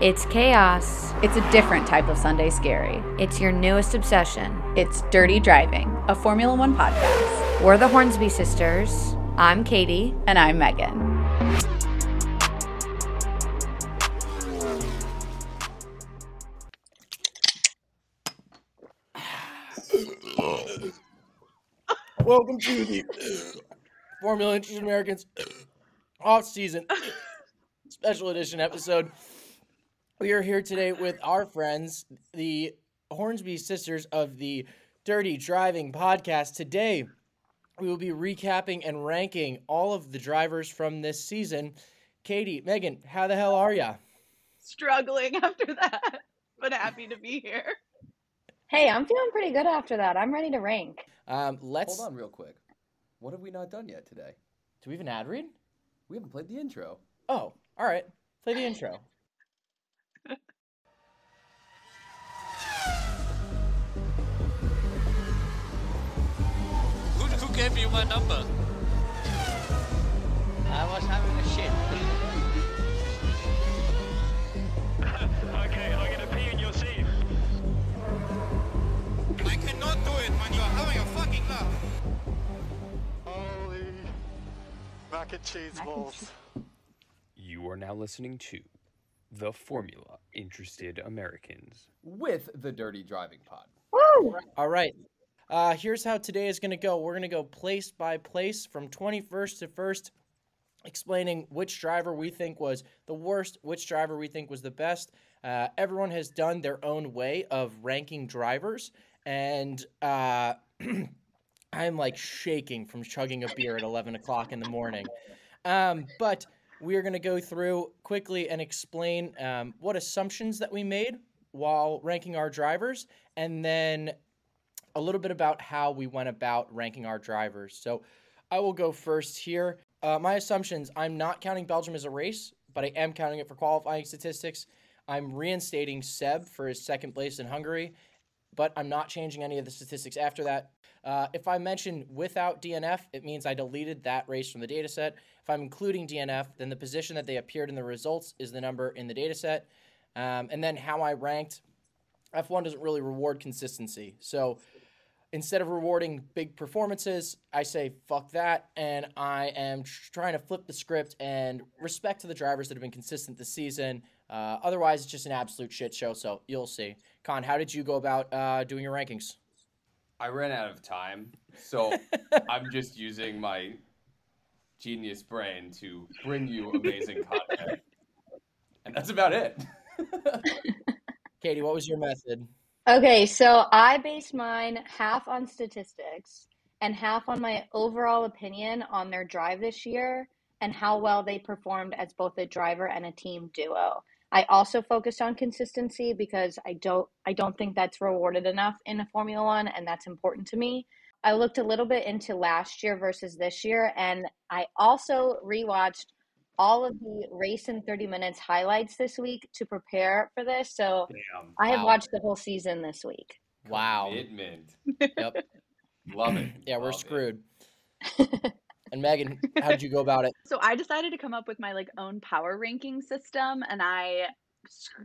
It's chaos. It's a different type of Sunday scary. It's your newest obsession. It's Dirty Driving, a Formula One podcast. We're the Hornsby sisters. I'm Katie. And I'm Megan. Welcome to the Formula Interested Americans off-season special edition episode. We are here today with our friends, the Hornsby sisters of the Dirty Driving podcast. Today, we will be recapping and ranking all of the drivers from this season. Katie, Megan, how the hell are ya? Struggling after that, but happy to be here. Hey, I'm feeling pretty good after that. I'm ready to rank. Hold on real quick. What have we not done yet today? Do we have an ad read? We haven't played the intro. Oh, all right. Play the intro. Who gave you my number? I was having a shit. Okay, I'm gonna pee in your seat. I cannot do it when you're having a fucking laugh. Holy mac and cheese balls. You are now listening to The Formula Interested Americans With the Dirty Driving Pod. Woo! All right. Here's how today is going to go. We're going to go place by place from 21st to 1st, explaining which driver we think was the worst, which driver we think was the best. Everyone has done their own way of ranking drivers, and I'm like shaking from chugging a beer at 11 o'clock in the morning. But we are going to go through quickly and explain what assumptions that we made while ranking our drivers, and then a little bit about how we went about ranking our drivers. So I will go first here. My assumptions, I'm not counting Belgium as a race, but I am counting it for qualifying statistics. I'm reinstating Seb for his second place in Hungary, but I'm not changing any of the statistics after that. If I mention without DNF, it means I deleted that race from the data set. If I'm including DNF, then the position that they appeared in the results is the number in the data set. And then how I ranked, F1 doesn't really reward consistency. So instead of rewarding big performances, I say, fuck that, and I am trying to flip the script and respect to the drivers that have been consistent this season. Otherwise, it's just an absolute shit show, so you'll see. Con, how did you go about doing your rankings? I ran out of time, so I'm just using my genius brain to bring you amazing content. And that's about it. Katie, what was your method? Okay, so I based mine half on statistics and half on my overall opinion on their drive this year and how well they performed as both a driver and a team duo. I also focused on consistency because I don't think that's rewarded enough in a Formula One, and that's important to me. I looked a little bit into last year versus this year, and I also rewatched all of the race in 30 minutes highlights this week to prepare for this. So Damn. I have watched the whole season this week. Wow. Commitment. Yep. Love it. Yeah, we're Love screwed. And Megan, how did you go about it? So I decided to come up with my own power ranking system, and I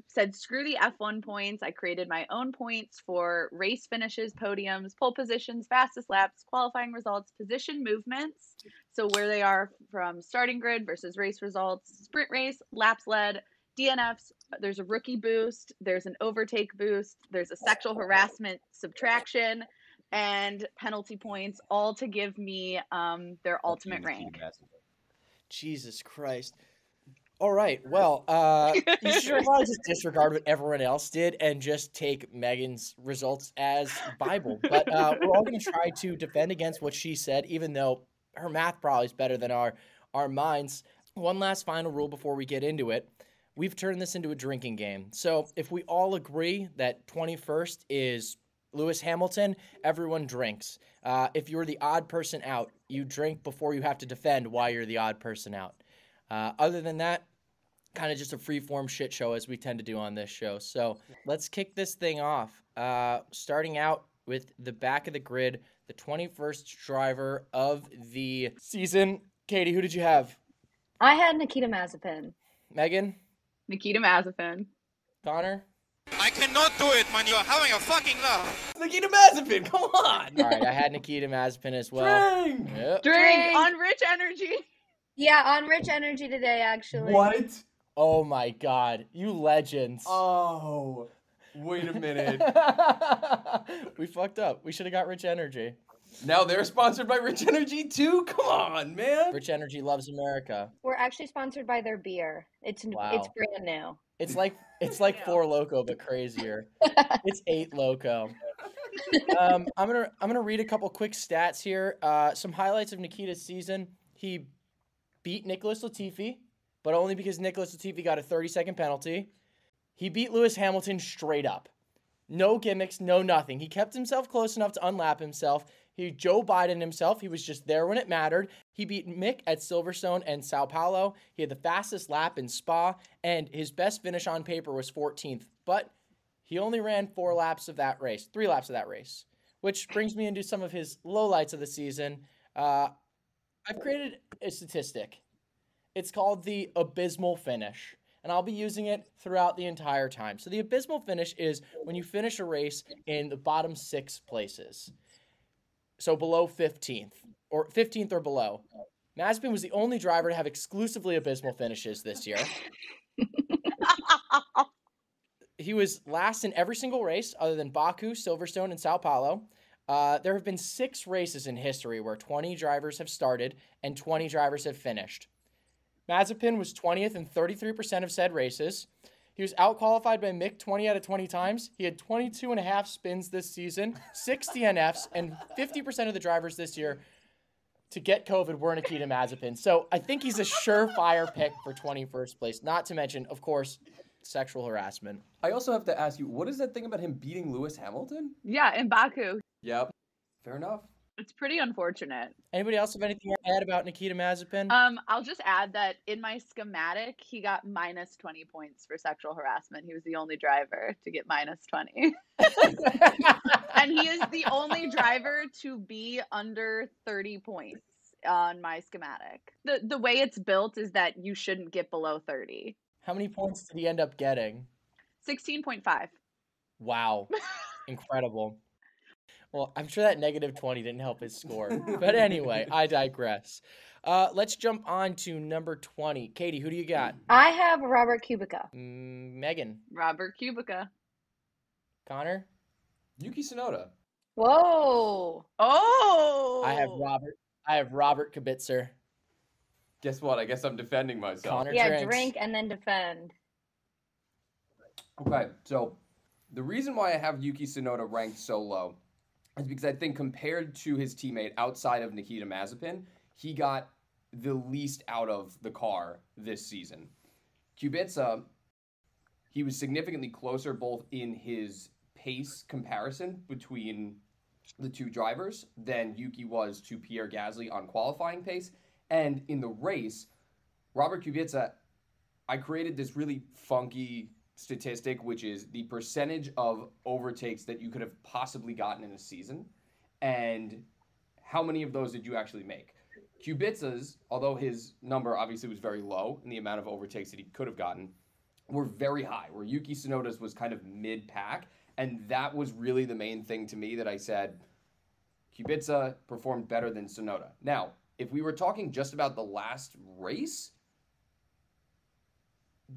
said screw the F1 points. I created my own points for race finishes, podiums, pole positions, fastest laps, qualifying results, position movements, so where they are from starting grid versus race results, sprint race, laps led, DNFs, there's a rookie boost, there's an overtake boost, there's a sexual harassment subtraction, and penalty points, all to give me their ultimate rank. Jesus Christ. All right, well, you should probably just disregard what everyone else did and just take Megan's results as Bible. But we're all going to try to defend against what she said, even though her math probably is better than our minds. One last final rule before we get into it. We've turned this into a drinking game. So if we all agree that 21st is Lewis Hamilton, everyone drinks. If you're the odd person out, you drink before you have to defend why you're the odd person out. Other than that, kind of just a free-form shit show as we tend to do on this show. So let's kick this thing off. Starting out with the back of the grid, the 21st driver of the season. Katie, who did you have? I had Nikita Mazepin. Megan? Nikita Mazepin. Connor? I cannot do it, man. You're having a fucking laugh. Nikita Mazepin, come on. All right, I had Nikita Mazepin as well. Drink. Yep. Drink on Rich Energy. Yeah, on Rich Energy today, actually. What? Oh my God, you legends. Oh, wait a minute. We fucked up. We should have got Rich Energy. Now they're sponsored by Rich Energy too? Come on, man. Rich Energy loves America. We're actually sponsored by their beer. It's Wow. brand new. It's like 4 Loco but crazier. It's 8 Loco. I'm gonna read a couple quick stats here. Some highlights of Nikita's season. He beat Nicholas Latifi, but only because Nicholas Latifi got a 30-second penalty. He beat Lewis Hamilton straight up. No gimmicks, no nothing. He kept himself close enough to unlap himself. He Joe Biden himself. He was just there when it mattered. He beat Mick at Silverstone and Sao Paulo. He had the fastest lap in Spa, and his best finish on paper was 14th. But he only ran 3 laps of that race, which brings me into some of his lowlights of the season. I've created a statistic. It's called the abysmal finish, and I'll be using it throughout the entire time. So the abysmal finish is when you finish a race in the bottom 6 places. So below 15th or below. Mazepin was the only driver to have exclusively abysmal finishes this year. He was last in every single race other than Baku, Silverstone, and Sao Paulo. There have been 6 races in history where 20 drivers have started and 20 drivers have finished. Mazepin was 20th in 33% of said races. He was out-qualified by Mick 20 out of 20 times. He had 22 and a half spins this season, 6 DNFs, and 50% of the drivers this year to get COVID were Nikita Mazepin. So I think he's a surefire pick for 21st place, not to mention, of course, sexual harassment. I also have to ask you, what is that thing about him beating Lewis Hamilton? Yeah, in Baku. Yep. Fair enough. It's pretty unfortunate. Anybody else have anything to add about Nikita Mazepin? I'll just add that in my schematic, he got minus 20 points for sexual harassment. He was the only driver to get minus 20. And he is the only driver to be under 30 points on my schematic. The way it's built is that you shouldn't get below 30. How many points did he end up getting? 16.5. Wow. Incredible. Well, I'm sure that negative 20 didn't help his score. But anyway, I digress. Let's jump on to number 20. Katie, who do you got? I have Robert Kubica. Megan. Robert Kubica. Connor? Yuki Tsunoda. Whoa. Oh. I have Robert Kubica. Guess what? I guess I'm defending myself. Connor Yeah, drinks. drink and then defend. Okay, so the reason why I have Yuki Tsunoda ranked so low is because I think compared to his teammate outside of Nikita Mazepin, he got the least out of the car this season. Kubica, he was significantly closer both in his pace comparison between the two drivers than Yuki was to Pierre Gasly on qualifying pace. And in the race, Robert Kubica, I created this really funky statistic, which is the percentage of overtakes that you could have possibly gotten in a season, and how many of those did you actually make. Kubica's, although his number obviously was very low in the amount of overtakes that he could have gotten, were very high, where Yuki Tsunoda's was kind of mid-pack, and that was really the main thing to me that I said, Kubica performed better than Tsunoda. Now, if we were talking just about the last race,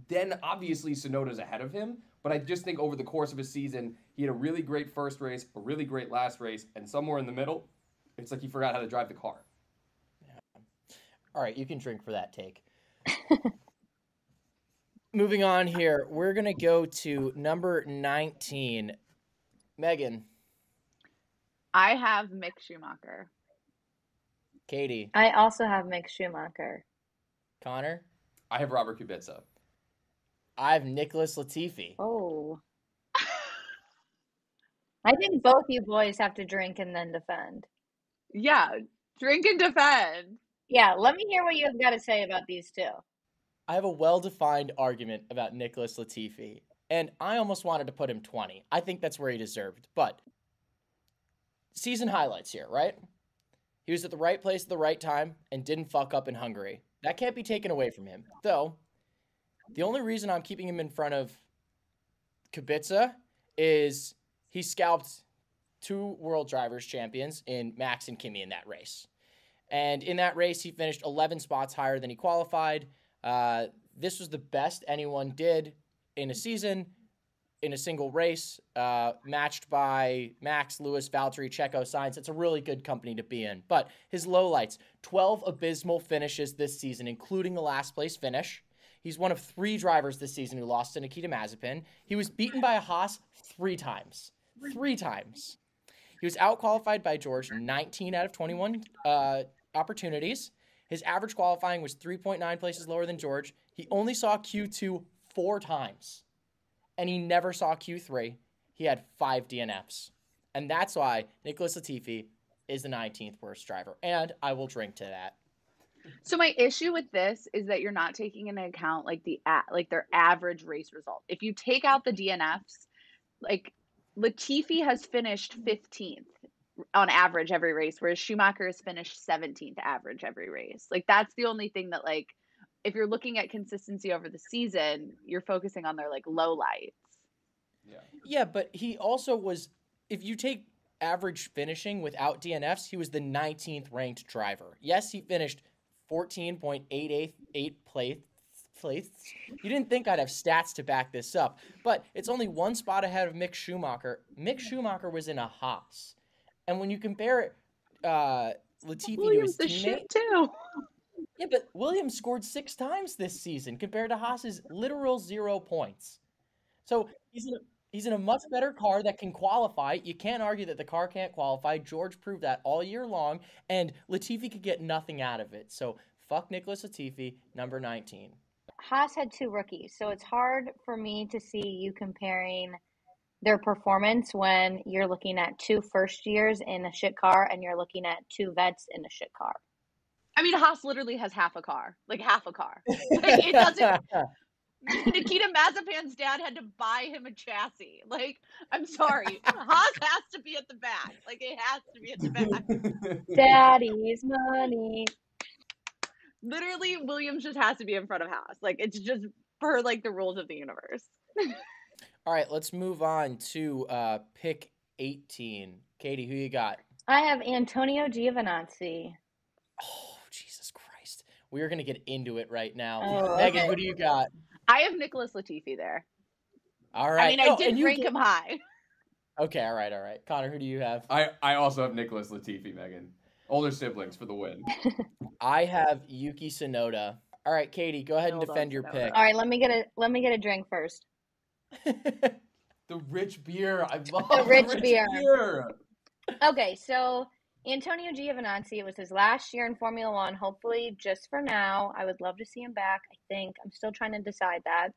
then obviously Tsunoda's ahead of him. But I just think over the course of a season, he had a really great first race, a really great last race, and somewhere in the middle, it's like he forgot how to drive the car. Yeah. All right, you can drink for that take. Moving on here, we're going to go to number 19. Megan. I have Mick Schumacher. Katie. I also have Mick Schumacher. Connor. I have Robert Kubica. I have Nicholas Latifi. Oh. I think both you boys have to drink and then defend. Yeah, drink and defend. Yeah, let me hear what you've got to say about these two. I have a well-defined argument about Nicholas Latifi, and I almost wanted to put him 20. I think that's where he deserved, but season highlights here, right? He was at the right place at the right time and didn't fuck up in Hungary. That can't be taken away from him, though. The only reason I'm keeping him in front of Kubica is he scalped 2 world drivers champions in Max and Kimi in that race. And in that race, he finished 11 spots higher than he qualified. This was the best anyone did in a season, in a single race, matched by Max, Lewis, Valtteri, Checo, Sainz. It's a really good company to be in. But his lowlights, 12 abysmal finishes this season, including the last place finish. He's one of 3 drivers this season who lost to Nikita Mazepin. He was beaten by a Haas 3 times. 3 times. He was out-qualified by George 19 out of 21 opportunities. His average qualifying was 3.9 places lower than George. He only saw Q2 4 times. And he never saw Q3. He had 5 DNFs. And that's why Nicholas Latifi is the 19th worst driver. And I will drink to that. So my issue with this is that you're not taking into account like their average race result. If you take out the DNFs, like Latifi has finished 15th on average every race, whereas Schumacher has finished 17th average every race. Like that's the only thing that like if you're looking at consistency over the season, you're focusing on their like low lights. Yeah, but he also was, if you take average finishing without DNFs, he was the 19th ranked driver. Yes, he finished 14.888 place. You didn't think I'd have stats to back this up, but it's only 1 spot ahead of Mick Schumacher. Mick Schumacher was in a Haas. And when you compare Latifi Williams to his the teammate, shit too. Yeah, but Williams scored 6 times this season compared to Haas's literal 0 points. So he's in a much better car that can qualify. You can't argue that the car can't qualify. George proved that all year long, and Latifi could get nothing out of it. So fuck Nicholas Latifi, number 19. Haas had 2 rookies, so it's hard for me to see you comparing their performance when you're looking at 2 first years in a shit car and you're looking at 2 vets in a shit car. I mean, Haas literally has half a car. Like half a car. Like it doesn't. Nikita Mazepin's dad had to buy him a chassis. Like, I'm sorry. Haas has to be at the back. Like, it has to be at the back. Daddy's money. Literally, Williams just has to be in front of Haas. Like, it's just per, like, the rules of the universe. All right, let's move on to pick 18. Katie, who you got? I have Antonio Giovinazzi. Oh, Jesus Christ. We are going to get into it right now. Oh, Megan, okay. who do you got? I have Nicholas Latifi there. All right. I mean, I didn't rank him high. Okay, all right. Connor, who do you have? I also have Nicholas Latifi, Megan. Older siblings for the win. I have Yuki Tsunoda. All right, Katie, go ahead and defend your pick. All right, let me get a drink first. The rich beer. I love the rich beer. beer. Okay, so Antonio Giovinazzi, it was his last year in Formula One. Hopefully, just for now. I would love to see him back. I think I'm still trying to decide that.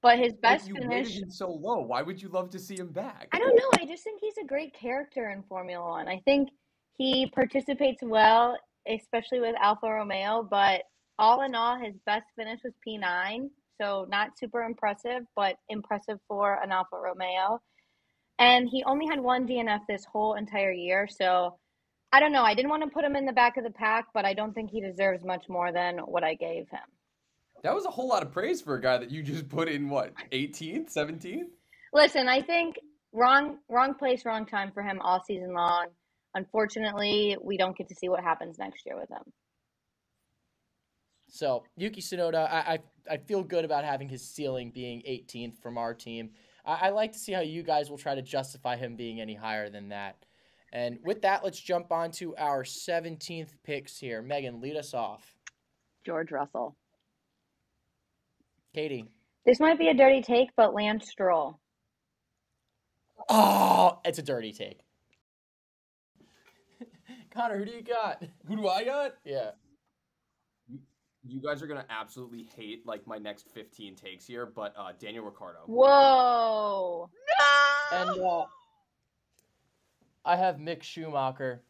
But his best you finish. rated him so low. Why would you love to see him back? I don't know. I just think he's a great character in Formula One. I think he participates well, especially with Alfa Romeo. But all in all, his best finish was P9. So not super impressive, but impressive for an Alfa Romeo. And he only had 1 DNF this whole entire year. So I don't know. I didn't want to put him in the back of the pack, but I don't think he deserves much more than what I gave him. That was a whole lot of praise for a guy that you just put in, what, 18th, 17th? Listen, I think wrong place, wrong time for him all season long. Unfortunately, we don't get to see what happens next year with him. So, Yuki Tsunoda, I feel good about having his ceiling being 18th from our team. I like to see how you guys will try to justify him being any higher than that. And with that, let's jump on to our 17th picks here. Megan, lead us off. George Russell. Katie. This might be a dirty take, but Lance Stroll. Oh, it's a dirty take. Connor, who do you got? Who do I got? Yeah. You guys are going to absolutely hate, like, my next 15 takes here, but Daniel Ricciardo. Whoa. No! And I have Mick Schumacher.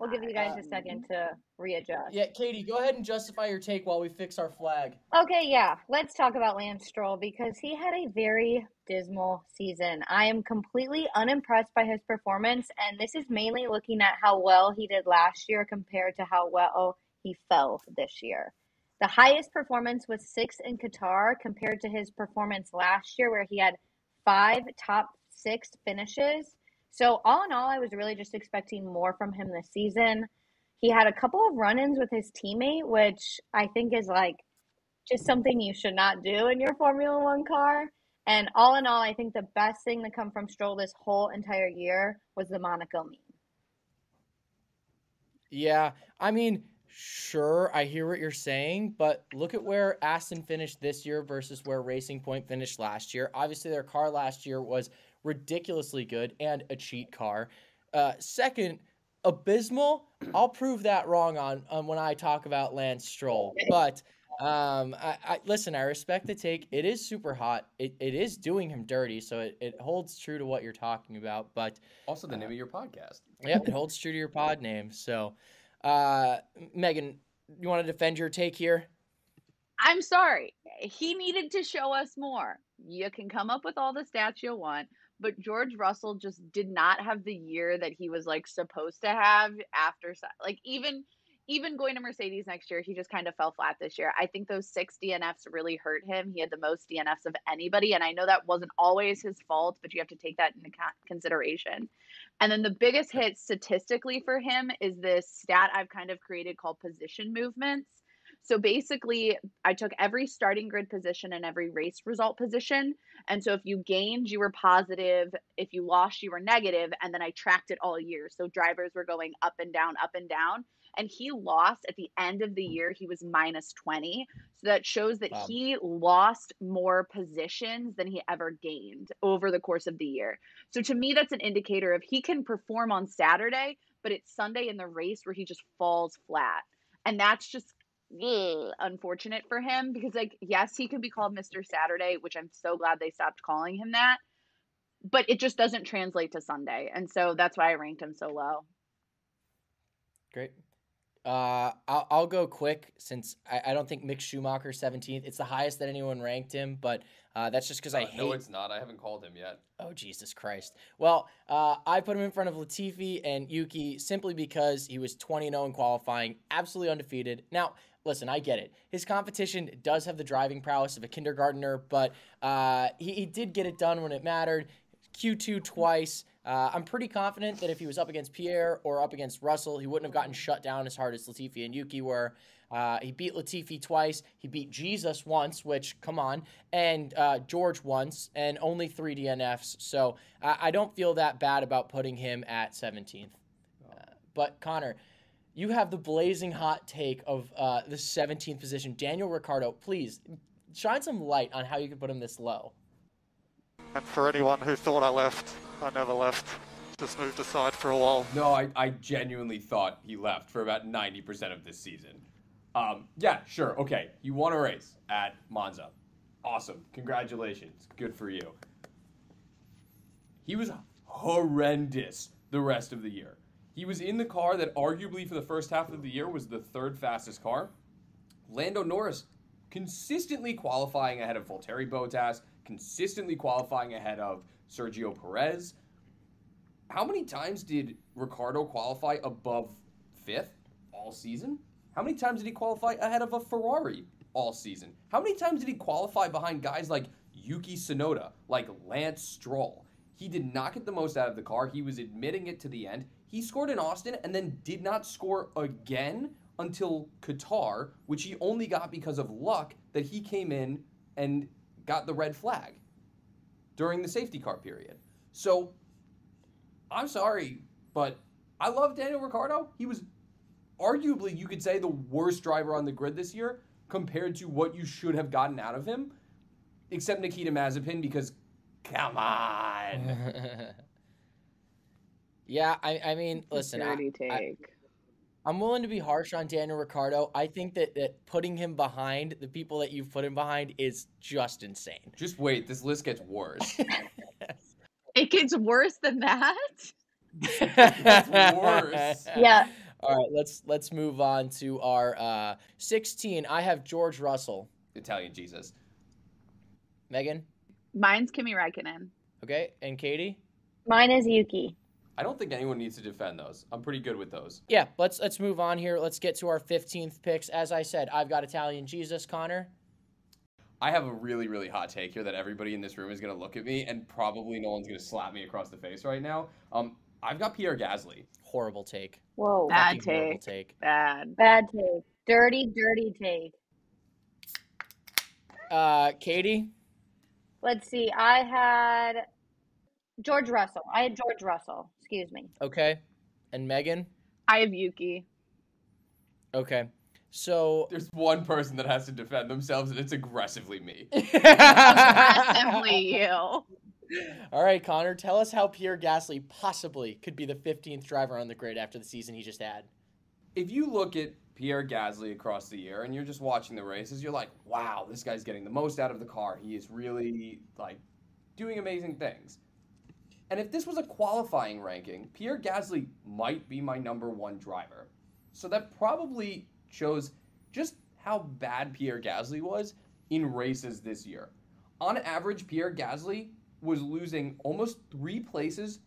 We'll give you guys a second to readjust. Yeah, Katie, go ahead and justify your take while we fix our flag. Okay, yeah. Let's talk about Lance Stroll because he had a very dismal season. I am completely unimpressed by his performance, and this is mainly looking at how well he did last year compared to how well he fell this year. The highest performance was 6 in Qatar compared to his performance last year, where he had 5 top 6 finishes. So all in all, I was really just expecting more from him this season. He had a couple of run-ins with his teammate, which I think is like just something you should not do in your Formula One car. And all in all, I think the best thing to come from Stroll this whole entire year was the Monaco meme. Yeah, I mean, sure, I hear what you're saying, but look at where Aston finished this year versus where Racing Point finished last year. Obviously, their car last year was ridiculously good and a cheat car. Second, abysmal. I'll prove that wrong on when I talk about Lance Stroll. But listen, I respect the take. It is super hot. It is doing him dirty, so it holds true to what you're talking about. But Also the name of your podcast. yep, it holds true to your pod name. So, Megan, you want to defend your take here? I'm sorry. He needed to show us more. You can come up with all the stats you want, but George Russell just did not have the year that he was like supposed to have after like even going to Mercedes next year, he just kind of fell flat this year. I think those 6 DNFs really hurt him. He had the most DNFs of anybody, and I know that wasn't always his fault, but you have to take that into consideration. And then the biggest hit statistically for him is this stat I've kind of created called position movements. So basically, I took every starting grid position and every race result position. And so if you gained, you were positive. If you lost, you were negative. And then I tracked it all year. So drivers were going up and down, up and down. And he lost at the end of the year, he was minus 20. So that shows that he lost more positions than he ever gained over the course of the year. So to me, that's an indicator of he can perform on Saturday, but it's Sunday in the race where he just falls flat. And that's just unfortunate for him because, like, yes, he could be called Mr. Saturday, which I'm so glad they stopped calling him that, but it just doesn't translate to Sunday. And so that's why I ranked him so low. Great. I'll go quick since I don't think Mick Schumacher 17th. It's the highest that anyone ranked him, but that's just because I hate. No, it's not. I haven't called him yet. Oh, Jesus Christ. Well, I put him in front of Latifi and Yuki simply because he was 20-0 in qualifying, absolutely undefeated. Now, listen, I get it. His competition does have the driving prowess of a kindergartner, but he did get it done when it mattered. Q2 twice. I'm pretty confident that if he was up against Pierre or up against Russell, he wouldn't have gotten shut down as hard as Latifi and Yuki were. He beat Latifi twice. He beat Jesus once, which, come on, and George once, and only 3 DNFs. So I don't feel that bad about putting him at 17th. But, Connor, you have the blazing hot take of the 17th position. Daniel Ricciardo, please shine some light on how you could put him this low. And for anyone who thought I left, I never left. Just moved aside for a while. No, I genuinely thought he left for about 90% of this season. Yeah, sure, okay. You won a race at Monza. Awesome. Congratulations. Good for you. He was horrendous the rest of the year. He was in the car that arguably for the first half of the year was the 3rd fastest car. Lando Norris consistently qualifying ahead of Valtteri Bottas, consistently qualifying ahead of Sergio Perez. How many times did Ricciardo qualify above 5th all season? How many times did he qualify ahead of a Ferrari all season? How many times did he qualify behind guys like Yuki Tsunoda, like Lance Stroll? He did not get the most out of the car. He was admitting it to the end. He scored in Austin and then did not score again until Qatar, which he only got because of luck that he came in and got the red flag during the safety car period. So, I'm sorry, but I love Daniel Ricciardo. He was arguably, you could say, the worst driver on the grid this year compared to what you should have gotten out of him, except Nikita Mazepin, because, come on. Yeah, I mean, listen, I'm willing to be harsh on Daniel Ricciardo. I think that putting him behind the people that you've put him behind is just insane. Just wait, this list gets worse. It gets worse than that? It gets worse. Yeah. All right, let's move on to our 16. I have George Russell. Italian Jesus. Megan? Mine's Kimi Räikkönen. Okay, and Katie? Mine is Yuki. I don't think anyone needs to defend those. I'm pretty good with those. Yeah, let's move on here. Let's get to our 15th picks. As I said, I've got Italian Jesus, Connor. I have a really, really hot take here that everybody in this room is going to look at me, and probably no one's going to slap me across the face right now. I've got Pierre Gasly. Horrible take. Whoa. Bad Fucking horrible take. take. Bad take. Dirty take. Katie? Let's see. I had George Russell. Excuse me. Okay. And Megan? I have Yuki. Okay. So There's one person that has to defend themselves, and it's aggressively me. Aggressively you. All right, Connor, tell us how Pierre Gasly possibly could be the 15th driver on the grid after the season he just had. If you look at Pierre Gasly across the year and you're just watching the races, you're like, wow, this guy's getting the most out of the car. He is really, doing amazing things. And if this was a qualifying ranking, Pierre Gasly might be my number one driver. So that probably shows just how bad Pierre Gasly was in races this year. On average, Pierre Gasly was losing almost 3 places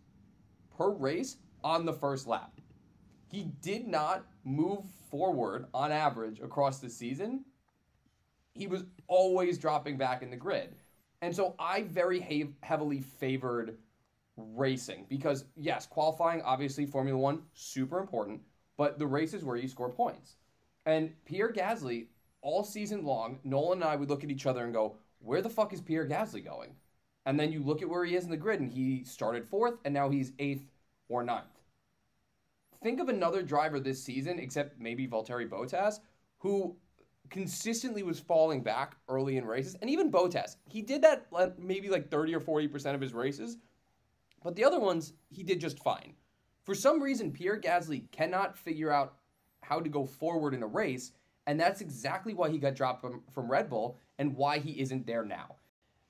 per race on the first lap. He did not move forward on average across the season. He was always dropping back in the grid. And so I very heavily favored racing because, yes, qualifying, obviously, Formula One, super important, but the races where you score points. And Pierre Gasly, all season long, Nolan and I would look at each other and go, where the fuck is Pierre Gasly going? And then you look at where he is in the grid, and he started 4th, and now he's 8th or 9th. Think of another driver this season, except maybe Valtteri Bottas, who consistently was falling back early in races. And even Bottas, he did that maybe 30 or 40% of his races, but the other ones, he did just fine. For some reason, Pierre Gasly cannot figure out how to go forward in a race, and that's exactly why he got dropped from Red Bull and why he isn't there now.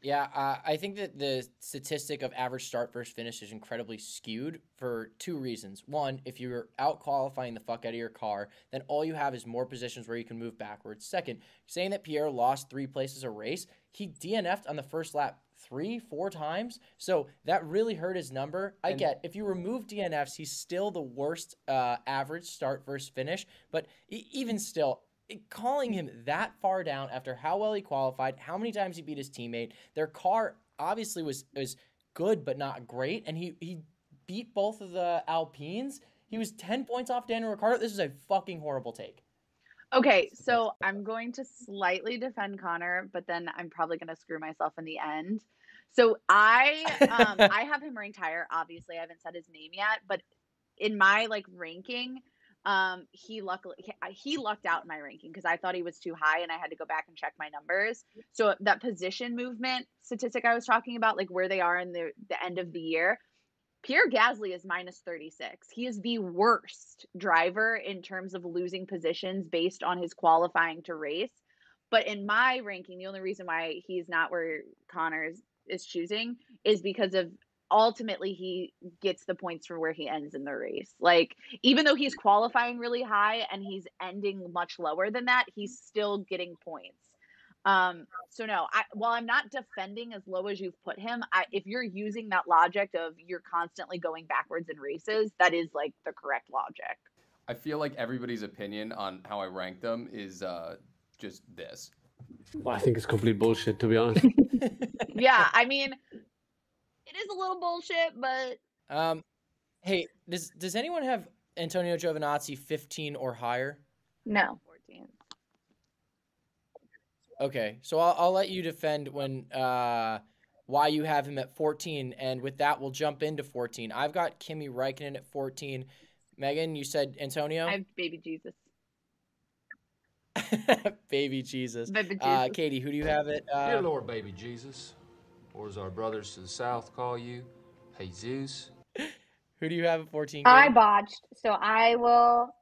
Yeah, I think that the statistic of average start versus finish is incredibly skewed for 2 reasons. One, if you're out qualifying the fuck out of your car, then all you have is more positions where you can move backwards. Second, saying that Pierre lost 3 places a race, he DNF'd on the first lap 3-4 times, so that really hurt his number. I get, if you remove DNFs, he's still the worst average start versus finish, but even still, calling him that far down after how well he qualified, how many times he beat his teammate, their car obviously was good but not great, and he beat both of the Alpines. He was 10 points off Daniel Ricciardo. This is a fucking horrible take. Okay, so I'm going to slightly defend Connor, but then I'm probably going to screw myself in the end. So I have him ranked higher. Obviously, I haven't said his name yet, but in my ranking, he lucked out in my ranking because I thought he was too high and I had to go back and check my numbers. So that position movement statistic I was talking about, where they are in the end of the year, Pierre Gasly is minus 36. He is the worst driver in terms of losing positions based on his qualifying to race. But in my ranking, the only reason why he's not where Connor is choosing is because of ultimately he gets the points for where he ends in the race. Even though he's qualifying really high and he's ending much lower than that, he's still getting points. So no, while I'm not defending as low as you've put him, if you're using that logic of you're constantly going backwards in races, that is the correct logic. I feel like everybody's opinion on how I rank them is just this. Well, I think it's complete bullshit, to be honest. Yeah, I mean, it is a little bullshit, but hey, does anyone have Antonio Giovinazzi 15 or higher? No. 14. Okay, so I'll let you defend when why you have him at 14, and with that we'll jump into 14. I've got Kimi Räikkönen at 14. Megan, you said Antonio? I have Baby Jesus. Baby Jesus. Baby Jesus. Katie, who do you have it? Dear Lord, Baby Jesus, or as our brothers to the south call you, Jesus. Who do you have at 14? Katie? I botched, so I will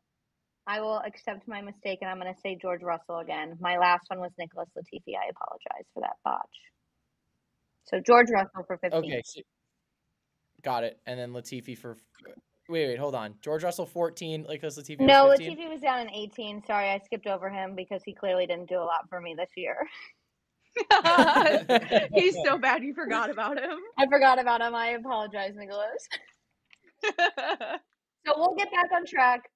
accept my mistake, and I'm going to say George Russell again. My last one was Nicholas Latifi. I apologize for that botch. So George Russell for 15. Okay, got it. And then Latifi for... Wait, hold on. George Russell 14, Nicholas Latifi No, 15? Latifi was down in 18. Sorry, I skipped over him because he clearly didn't do a lot for me this year. He's so bad you forgot about him. I forgot about him. I apologize, Nicholas. So we'll get back on track.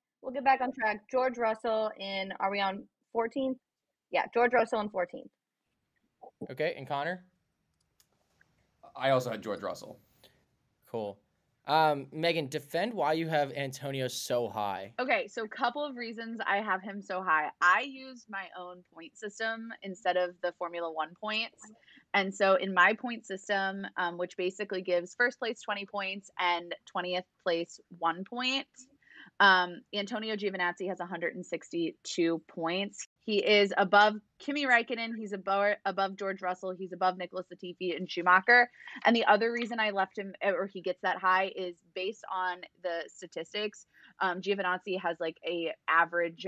George Russell are we on 14th? Yeah, George Russell in 14th. Okay, and Connor? I also had George Russell. Cool. Megan, defend why you have Antonio so high. Okay, so a couple of reasons I have him so high. I used my own point system instead of the Formula One points. And so in my point system, which basically gives first place 20 points and 20th place 1 point, Antonio Giovinazzi has 162 points. He is above Kimi Räikkönen. He's above George Russell. He's above Nicholas Latifi and Schumacher. And the other reason I left him, or he gets that high, is based on the statistics. Giovinazzi has like a average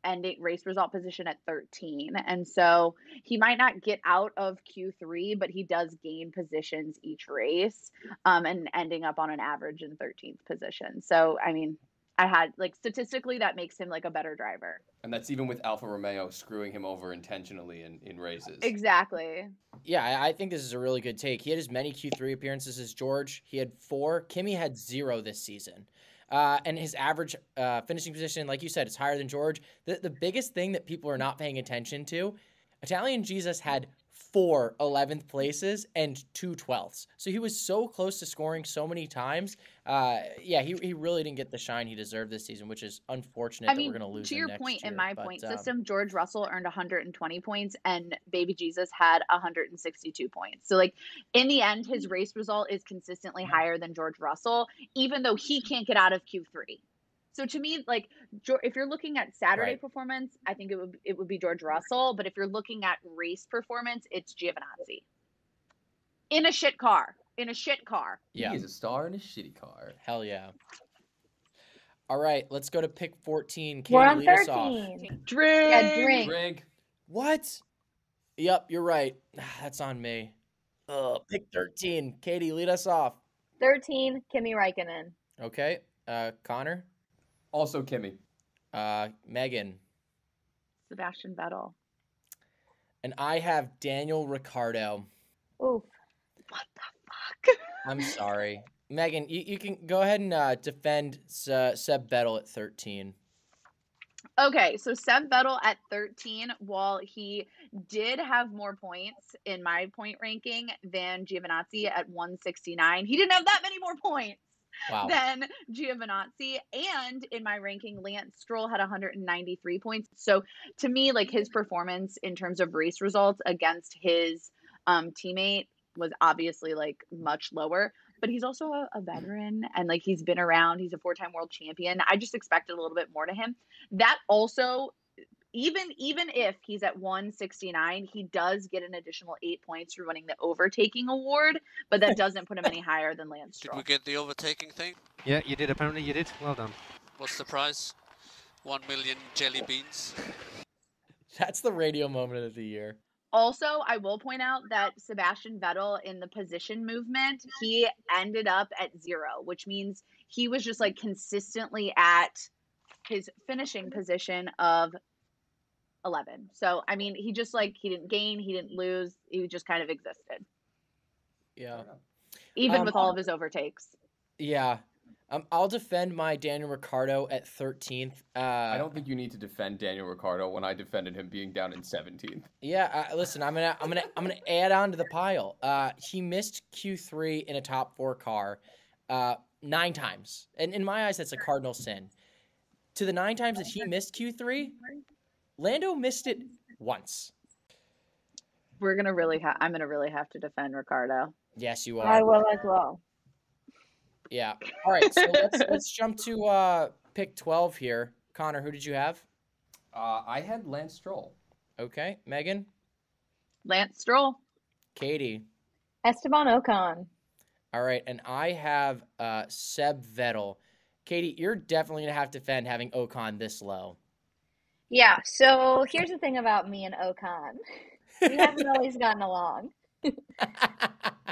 ending race result position at 13. And so he might not get out of Q3, but he does gain positions each race, and ending up on an average in 13th position. So, I mean, I had like statistically that makes him like a better driver. And that's even with Alfa Romeo screwing him over intentionally in races. Exactly. Yeah, I think this is a really good take. He had as many Q3 appearances as George. He had 4. Kimi had 0 this season. And his average finishing position, like you said, is higher than George. The biggest thing that people are not paying attention to, Italian Jesus had 4 11th places and 2 12ths. So he was so close to scoring so many times. He really didn't get the shine he deserved this season, which is unfortunate that we're going to lose to him your next point, year. in my point system, George Russell earned 120 points and Baby Jesus had 162 points. So, like, in the end, his race result is consistently higher than George Russell, even though he can't get out of Q3. So to me, like, if you're looking at Saturday performance, I think it would be George Russell. But if you're looking at race performance, it's Giovinazzi. In a shit car. Yeah. He is a star in a shitty car. Hell yeah. All right, let's go to pick 14. Katie, We're on lead us 13. off. Drink. What? Yep, you're right. That's on me. Pick 13. Katie, lead us off. 13, Kimi Räikkönen. Okay. Connor? Also Kimi. Megan? Sebastian Vettel. And I have Daniel Ricciardo. Oof. What the fuck? I'm sorry. Megan, you can go ahead and defend Seb Vettel at 13. Okay, so Seb Vettel at 13, while he did have more points in my point ranking than Giovinazzi at 169, he didn't have that many more points than Giovinazzi. And in my ranking, Lance Stroll had 193 points. So to me, like, his performance in terms of race results against his teammate was obviously like much lower. But he's also a veteran and like he's been around. He's a 4-time world champion. I just expected a little bit more to him. That also, even if he's at 169, he does get an additional 8 points for winning the overtaking award, but that doesn't put him any higher than Lance Stroll. Did we get the overtaking thing? Yeah, you did. Apparently you did. Well done. What's the prize? 1 million jelly beans. That's the radio moment of the year. Also, I will point out that Sebastian Vettel in the position movement, he ended up at 0, which means he was just like consistently at his finishing position of 11. So, I mean, he just like, he didn't gain, he didn't lose, he just kind of existed. Yeah. Even with all of his overtakes. Yeah. I'll defend my Daniel Ricciardo at 13th. I don't think you need to defend Daniel Ricciardo when I defended him being down in 17th. Yeah, listen, I'm gonna add on to the pile. He missed Q3 in a top 4 car 9 times, and in my eyes, that's a cardinal sin. To the 9 times that he missed Q3, Lando missed it once. I'm gonna really have to defend Ricciardo. Yes, you are. I will as well. Yeah. All right. So let's jump to pick 12 here. Connor, who did you have? I had Lance Stroll. Okay. Megan? Lance Stroll. Katie? Esteban Ocon. All right. And I have Seb Vettel. Katie, you're definitely going to have to defend having Ocon this low. Yeah. So here's the thing about me and Ocon. We haven't always gotten along.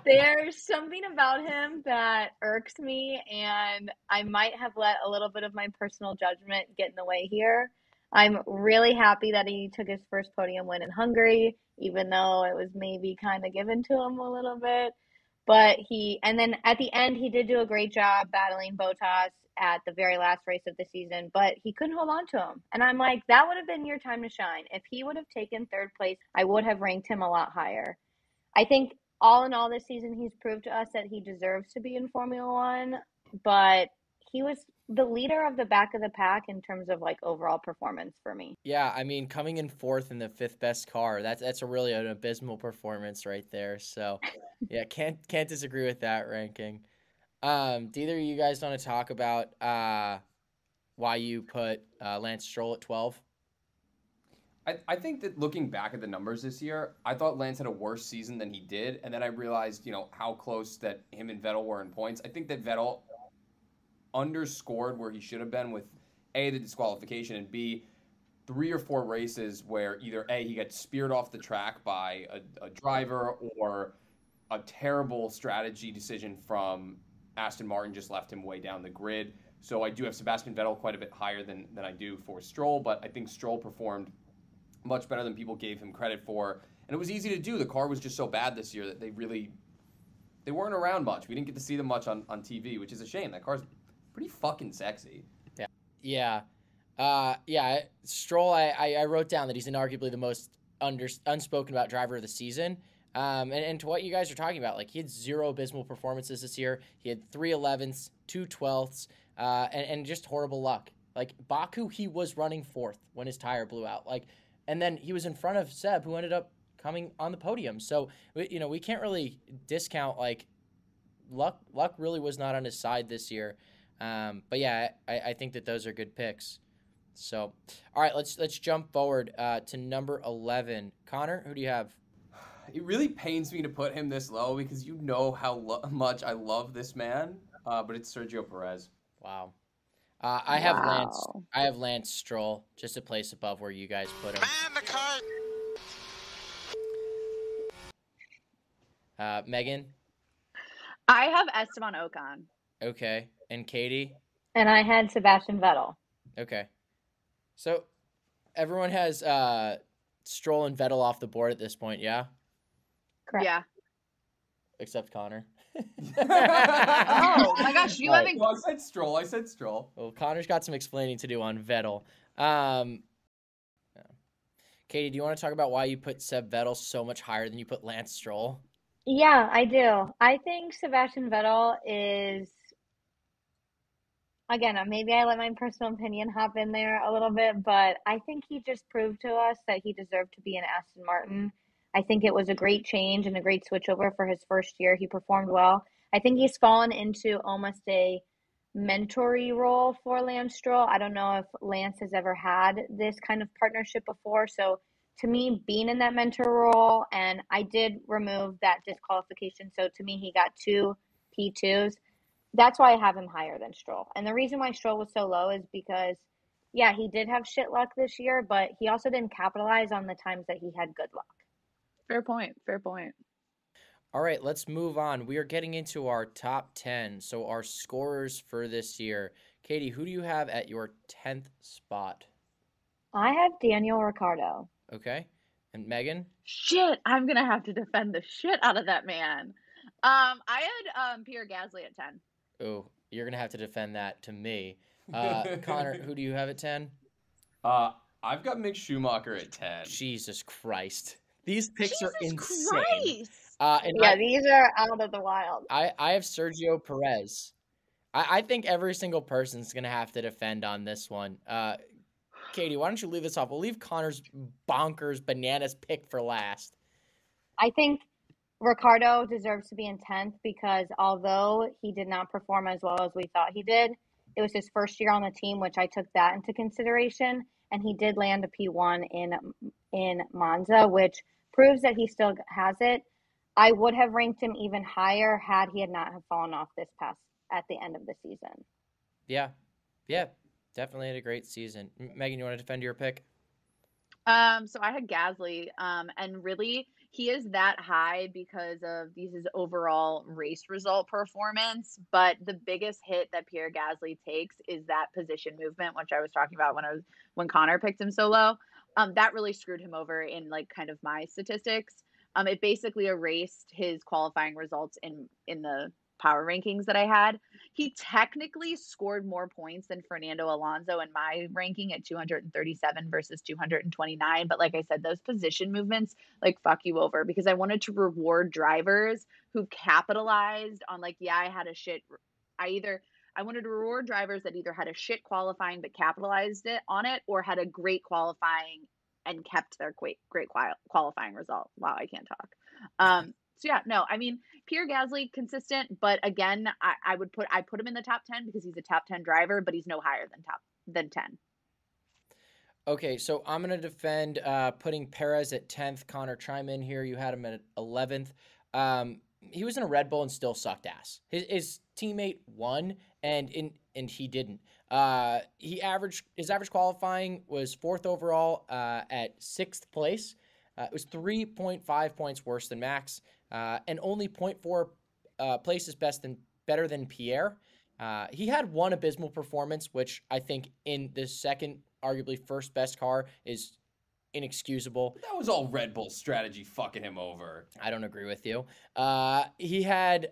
There's something about him that irks me, and I might have let a little bit of my personal judgment get in the way here. I'm really happy that he took his first podium win in Hungary, even though it was maybe kind of given to him a little bit. But and then at the end, he did do a great job battling Bottas at the very last race of the season, but he couldn't hold on to him. And I'm like, that would have been your time to shine. If he would have taken third place, I would have ranked him a lot higher. I think all in all this season, he's proved to us that he deserves to be in Formula One, but he was the leader of the back of the pack in terms of like overall performance for me. Yeah, I mean, coming in fourth in the fifth best car, that's a really an abysmal performance right there. So, yeah, can't disagree with that ranking. Do either of you guys want to talk about why you put Lance Stroll at 12? I think that looking back at the numbers this year, I thought Lance had a worse season than he did, and then I realized, how close that him and Vettel were in points. I think that Vettel underscored where he should have been with A, the disqualification, and B, 3 or 4 races where either A, he got speared off the track by a driver, or a terrible strategy decision from Aston Martin just left him way down the grid. So I do have Sebastian Vettel quite a bit higher than I do for Stroll, but I think Stroll performed much better than people gave him credit for. And it was easy to do. The car was just so bad this year that they weren't around much. We didn't get to see them much on TV, which is a shame. That car's pretty fucking sexy. Yeah. Stroll, I wrote down that he's inarguably the most unspoken about driver of the season. And to what you guys are talking about, like, he had 0 abysmal performances this year. He had 3 11ths, 2 12ths, and just horrible luck. Like, Baku, he was running 4th when his tire blew out. Like, and then he was in front of Seb, who ended up coming on the podium. So, we can't really discount, like, luck really was not on his side this year. But yeah, I think that those are good picks. So, all right, let's jump forward to number 11. Connor, who do you have? It really pains me to put him this low because you know how much I love this man, but it's Sergio Perez. Wow. I have Lance Stroll, just a place above where you guys put him. Man, the car. Megan? I have Esteban Ocon. Okay. And Katie? And I had Sebastian Vettel. Okay. So everyone has Stroll and Vettel off the board at this point, yeah? Correct. Yeah. Except Connor. Oh my gosh, you haven't. Well, I said Stroll. Well, Connor's got some explaining to do on Vettel. Katie, do you want to talk about why you put Seb Vettel so much higher than you put Lance Stroll? Yeah, I do. I think Sebastian Vettel is, again, maybe I let my personal opinion hop in there a little bit, but I think he just proved to us that he deserved to be in Aston Martin. I think it was a great change and a great switchover for his first year. He performed well. I think he's fallen into almost a mentory role for Lance Stroll. I don't know if Lance has ever had this kind of partnership before. So to me, being in that mentor role, and I did remove that disqualification. So to me, he got 2 P2s. That's why I have him higher than Stroll. And the reason why Stroll was so low is because, yeah, he did have shit luck this year, but he also didn't capitalize on the times that he had good luck. Fair point. All right, let's move on. We are getting into our top 10, so our scorers for this year. Katie, who do you have at your 10th spot? I have Daniel Ricciardo. Okay. And Megan? Shit, I'm going to have to defend the shit out of that man. I had Pierre Gasly at 10. Oh, you're going to have to defend that to me. Connor, who do you have at 10? I've got Mick Schumacher at 10. Jesus Christ. These picks Jesus are insane. Christ. These are out of the wild. I have Sergio Perez. I think every single person's going to have to defend on this one. Katie, why don't you leave this off? We'll leave Connor's bonkers bananas pick for last. I think Ricciardo deserves to be in 10th because although he did not perform as well as we thought he did, it was his first year on the team, which I took that into consideration. And he did land a P1 in Monza, which proves that he still has it. I would have ranked him even higher had he had not have fallen off this past at the end of the season. Yeah, definitely had a great season. Megan, you want to defend your pick? So I had Gasly, and really he is that high because of his overall race result performance. But the biggest hit that Pierre Gasly takes is that position movement, which I was talking about when Connor picked him so low. That really screwed him over in like kind of my statistics. It basically erased his qualifying results in the power rankings that I had. He technically scored more points than Fernando Alonso in my ranking at 237 versus 229. But like I said, those position movements like fuck you over, because I wanted to reward drivers who capitalized on like, yeah, I had a shit. I wanted to reward drivers that either had a shit qualifying but capitalized on it, or had a great qualifying and kept their great qualifying result. Wow, I can't talk. So yeah, no, I mean, Pierre Gasly consistent, but again, I put him in the top 10 because he's a top 10 driver, but he's no higher than 10. Okay, so I'm gonna defend putting Perez at 10th. Connor, chime in here. You had him at 11th. He was in a Red Bull and still sucked ass. His teammate won, and he didn't. His average qualifying was 4th overall at 6th place. It was 3.5 points worse than Max, and only 0.4 places better than Pierre. He had one abysmal performance, which I think in the second, arguably first best car is inexcusable. That was all Red Bull strategy fucking him over. I don't agree with you. He had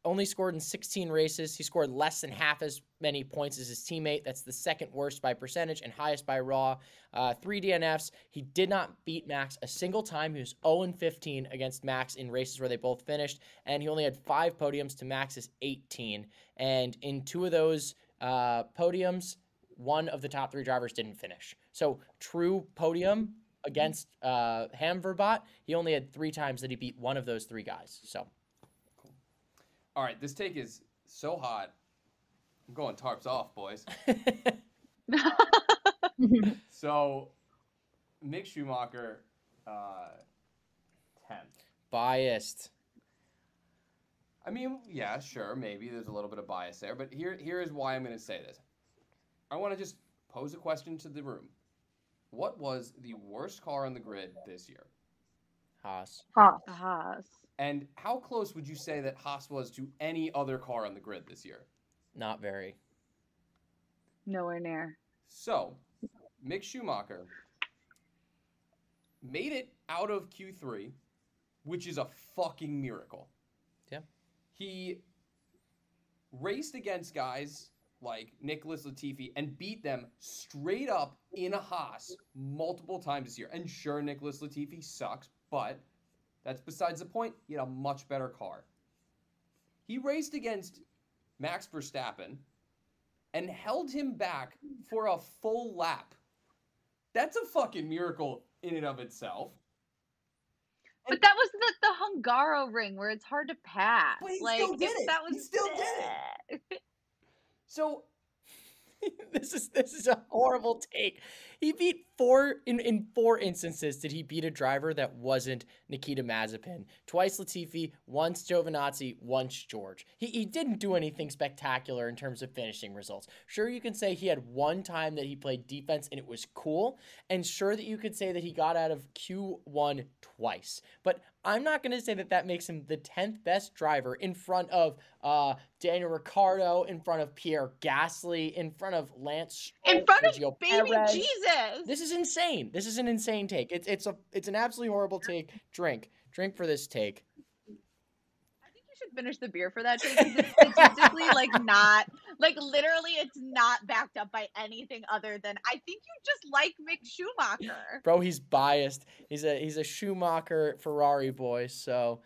only scored in 16 races. He scored less than half as many points as his teammate. That's the second worst by percentage and highest by raw. 3 DNFs. He did not beat Max a single time. He was 0-15 against Max in races where they both finished, and he only had 5 podiums to Max's 18. And in 2 of those podiums, one of the top 3 drivers didn't finish. So true podium against Hamverbot, he only had 3 times that he beat one of those 3 guys. So, cool. All right, this take is so hot. I'm going tarps off, boys. So, Mick Schumacher, 10th. Biased. I mean, yeah, sure, maybe there's a little bit of bias there, but here is why I'm going to say this. I want to just pose a question to the room. What was the worst car on the grid this year? Haas. And how close would you say that Haas was to any other car on the grid this year? Not very. Nowhere near. So, Mick Schumacher made it out of Q3, which is a fucking miracle. Yeah. He raced against guys like Nicholas Latifi and beat them straight up in a Haas multiple times this year. And sure, Nicholas Latifi sucks, but that's besides the point. He had a much better car. He raced against Max Verstappen and held him back for a full lap. That's a fucking miracle in and of itself. But that was the Hungaroring where it's hard to pass. But he still did it. He still did it. So this is a horrible take. He beat 4 in 4 instances. Did he beat a driver that wasn't Nikita Mazepin? Twice Latifi, once Giovinazzi, once George. He didn't do anything spectacular in terms of finishing results. Sure, you can say he had one time that he played defense and it was cool, and sure that you could say that he got out of Q1 twice. But I'm not going to say that that makes him the 10th best driver in front of Daniel Ricciardo, in front of Pierre Gasly, in front of Lance Stroll, in front Sergio of baby Perez. Jesus. This is insane. This is an insane take. It's an absolutely horrible take. Drink for this take. I think you should finish the beer for that take, because it's statistically literally it's not backed up by anything other than I think you just like Mick Schumacher. Bro, he's biased. He's a Schumacher Ferrari boy. So,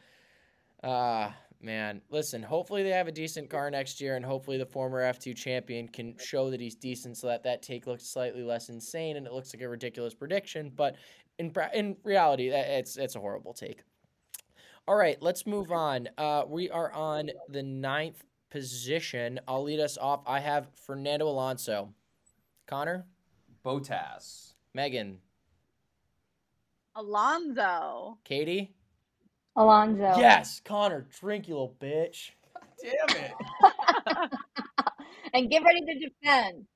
man, listen, hopefully they have a decent car next year, and hopefully the former F2 champion can show that he's decent so that take looks slightly less insane and it looks like a ridiculous prediction. But in reality, it's a horrible take. All right, let's move on. We are on the 9th position. I'll lead us off. I have Fernando Alonso. Connor? Bottas. Megan? Alonso. Katie? Alonso. Yes, Connor, drink, you little bitch. Damn it. And get ready to defend.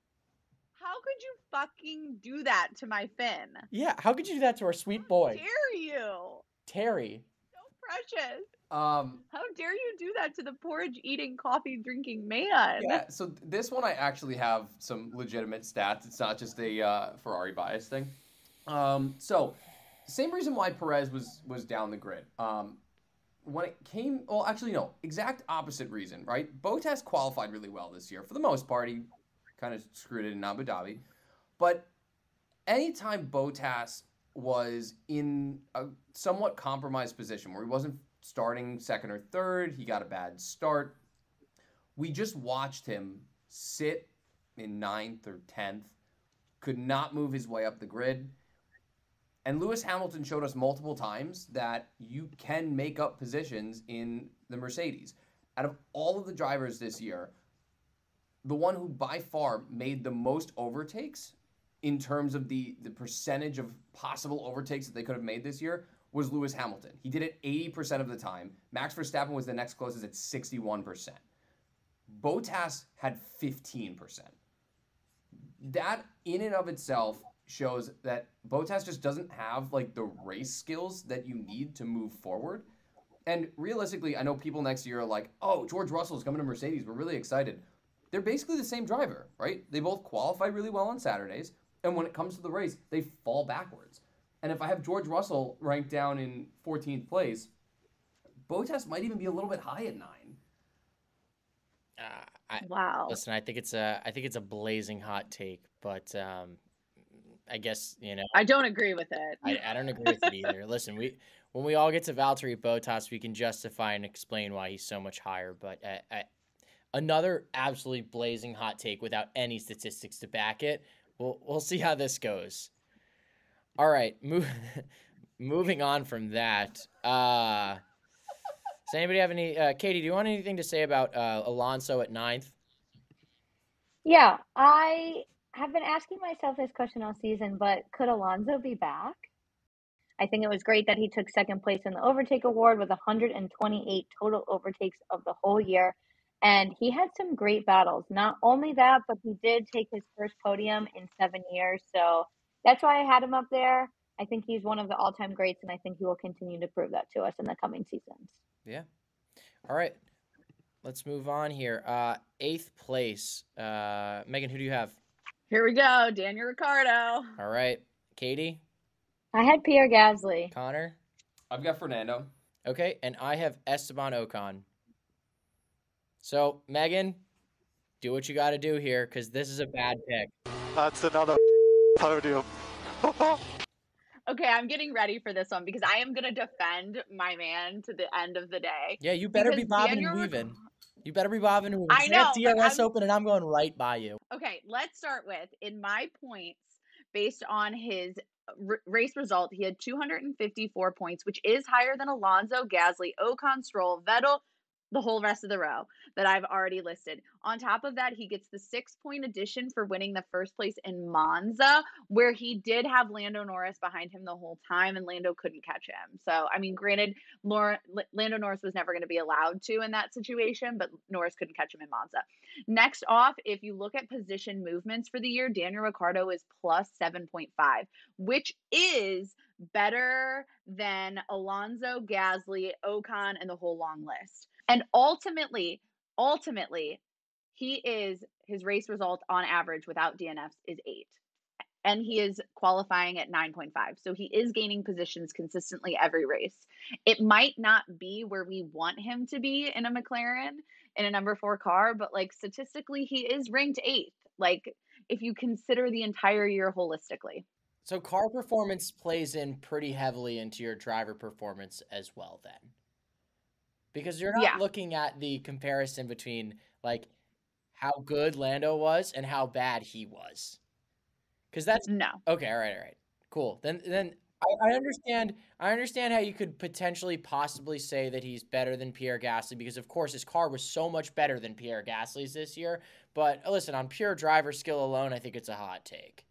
How could you fucking do that to my Finn? Yeah, how could you do that to our sweet boy? How dare you? Terry. So precious. How dare you do that to the porridge-eating, coffee-drinking man? Yeah, so this one I actually have some legitimate stats. It's not just a Ferrari bias thing. So Same reason why Perez was down the grid. When it came, well, actually, no, exact opposite reason, right? Bottas qualified really well this year. For the most part, he kind of screwed it in Abu Dhabi. But anytime Bottas was in a somewhat compromised position where he wasn't starting second or third, he got a bad start, we just watched him sit in 9th or 10th, could not move his way up the grid. And Lewis Hamilton showed us multiple times that you can make up positions in the Mercedes. Out of all of the drivers this year, the one who by far made the most overtakes in terms of the percentage of possible overtakes that they could have made this year was Lewis Hamilton. He did it 80% of the time. Max Verstappen was the next closest at 61%. Bottas had 15%. That in and of itself shows that Bottas just doesn't have like the race skills that you need to move forward. And realistically, I know people next year are like, oh, George Russell's coming to Mercedes. We're really excited. They're basically the same driver, right? They both qualify really well on Saturdays. And when it comes to the race, they fall backwards. And if I have George Russell ranked down in 14th place, Bottas might even be a little bit high at 9. Wow. Listen, I think it's a blazing hot take, but I guess, I don't agree with it. I don't agree with it either. Listen, when we all get to Valtteri Bottas, we can justify and explain why he's so much higher. But another absolutely blazing hot take without any statistics to back it. We'll see how this goes. All right, moving on from that. Does anybody have any? Katie, do you want anything to say about Alonso at 9th? Yeah, I have been asking myself this question all season, but could Alonso be back? I think it was great that he took second place in the overtake award with 128 total overtakes of the whole year. And he had some great battles. Not only that, but he did take his first podium in 7 years. So that's why I had him up there. I think he's one of the all-time greats, and I think he will continue to prove that to us in the coming seasons. Yeah. All right. Let's move on here. 8th place. Megan, who do you have? Here we go. Daniel Ricciardo. All right. Katie? I had Pierre Gasly. Connor? I've got Fernando. Okay, and I have Esteban Ocon. So, Megan, do what you got to do here, because this is a bad pick. That's another podium. Okay, I'm getting ready for this one because I am going to defend my man to the end of the day. Yeah, you better be bobbing and weaving. You better be bobbing and weaving. I know. DRS open, and I'm going right by you. Okay, let's start with, in my points, based on his race result, he had 254 points, which is higher than Alonso, Gasly, Ocon, Stroll, Vettel, the whole rest of the row that I've already listed. On top of that, he gets the 6-point addition for winning the first place in Monza, where he did have Lando Norris behind him the whole time, and Lando couldn't catch him. So, I mean, granted, Lando Norris was never going to be allowed to in that situation, but Norris couldn't catch him in Monza. Next off, if you look at position movements for the year, Daniel Ricciardo is plus 7.5, which is better than Alonso, Gasly, Ocon, and the whole long list. And ultimately, his race result on average without DNFs is 8. And he is qualifying at 9.5. So he is gaining positions consistently every race. It might not be where we want him to be in a McLaren, in a number 4 car, but like statistically, he is ranked 8th. Like if you consider the entire year holistically. So car performance plays in pretty heavily into your driver performance as well then. Because you're not looking at the comparison between like how good Lando was and how bad he was. Because that's no. Okay, all right. Cool. Then I understand how you could potentially possibly say that he's better than Pierre Gasly because of course his car was so much better than Pierre Gasly's this year. But listen, on pure driver skill alone, I think it's a hot take.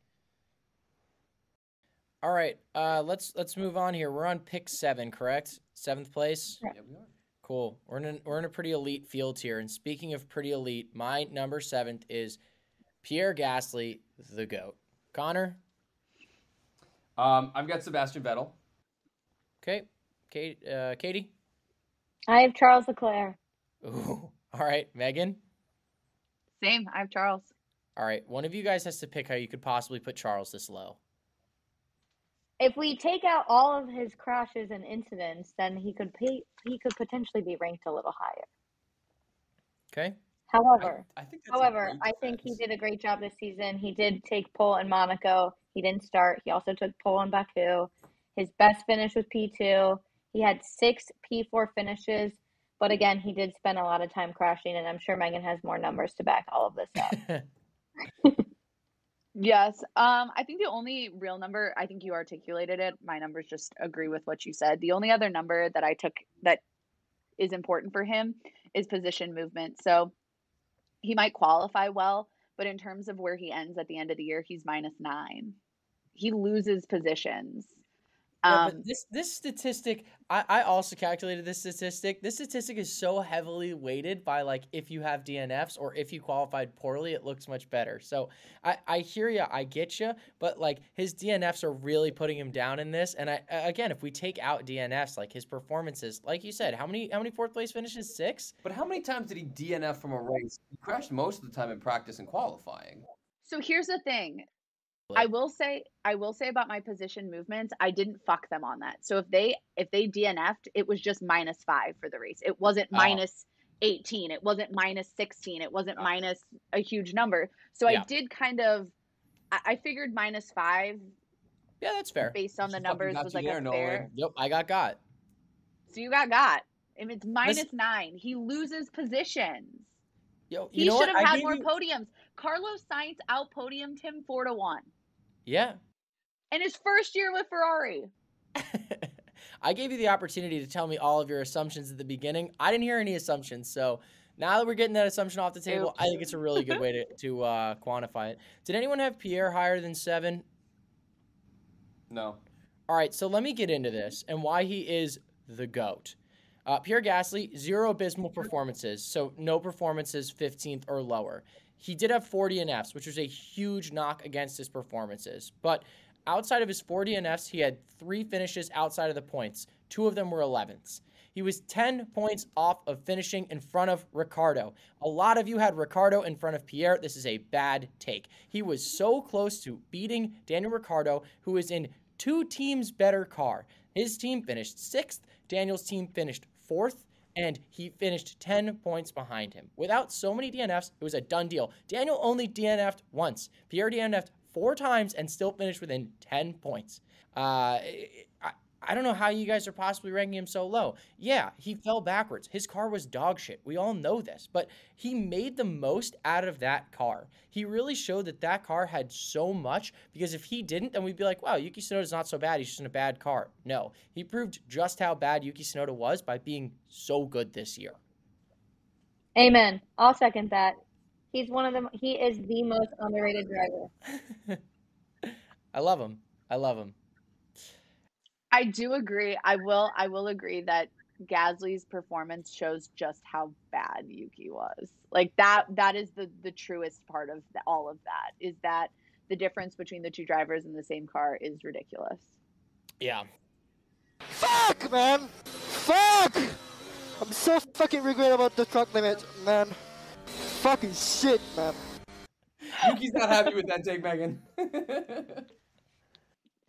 All right, let's move on here. We're on pick 7, correct? 7th place? Yeah, we are. Cool. We're in a pretty elite field here. And speaking of pretty elite, my number 7th is Pierre Gasly, the GOAT. Connor? I've got Sebastian Vettel. Okay. Katie? I have Charles Leclerc. Ooh. All right. Megan? Same. I have Charles. All right. One of you guys has to pick how you could possibly put Charles this low. if we take out all of his crashes and incidents, then he could potentially be ranked a little higher. Okay. However, I think that's a great I think he defense. did a great job this season. He did take pole in Monaco. He didn't start. He also took pole in Baku. His best finish was P2. He had 6 P4 finishes, but again, he did spend a lot of time crashing, and I'm sure Megan has more numbers to back all of this up. Yes. I think the only real number, I think you articulated it. My numbers just agree with what you said. The only other number that I took that is important for him is position movement. So he might qualify well, but in terms of where he ends at the end of the year, he's -9. He loses positions. Yeah, but this statistic, I also calculated this statistic. This statistic is so heavily weighted by, like, if you have DNFs or if you qualified poorly, it looks much better. So I hear you, I get you, but, like, his DNFs are really putting him down in this. And again, if we take out DNFs, like, his performances, like you said, how many fourth place finishes? 6? But how many times did he DNF from a race? He crashed most of the time in practice and qualifying. So here's the thing. I will say about my position movements, I didn't fuck them on that. So if they DNF'd, it was just -5 for the race. It wasn't -18. It wasn't -16. It wasn't minus a huge number. So I did kind of, I figured -5. Yeah, that's fair. Based on the numbers was like a fair. Nolan. Yep, I got. So you got. If it's -9, he loses positions. Yo, he should have had more podiums. Carlos Sainz out-podiumed him 4-1. Yeah. And his first year with Ferrari. I gave you the opportunity to tell me all of your assumptions at the beginning. I didn't hear any assumptions. So now that we're getting that assumption off the table, I think it's a really good way to quantify it. Did anyone have Pierre higher than 7? No. All right, so let me get into this and why he is the GOAT. Pierre Gasly, 0 abysmal performances, so no performances 15th or lower. He did have 4 DNFs, which was a huge knock against his performances. But outside of his 4 DNFs, he had 3 finishes outside of the points. 2 of them were 11ths. He was 10 points off of finishing in front of Ricciardo. A lot of you had Ricciardo in front of Pierre. This is a bad take. He was so close to beating Daniel Ricciardo, who is in 2 teams better car. His team finished 6th. Daniel's team finished 4th. And he finished 10 points behind him. Without so many DNFs, it was a done deal. Daniel only DNF'd once. Pierre DNF'd 4 times and still finished within 10 points. I don't know how you guys are possibly ranking him so low. Yeah, he fell backwards. His car was dog shit. We all know this. But he made the most out of that car. He really showed that car had so much, because if he didn't, then we'd be like, wow, Yuki Tsunoda's not so bad. He's just in a bad car. No, he proved just how bad Yuki Tsunoda was by being so good this year. Amen. I'll second that. He is the most underrated driver. I love him. I do agree. I will agree that Gasly's performance shows just how bad Yuki was. Like that is the truest part of all of that, is that the difference between the 2 drivers in the same car is ridiculous. Yeah. Fuck, man! Fuck! I'm so fucking regret about the truck limit, man. Fucking shit, man. Yuki's not happy with that take, Megan.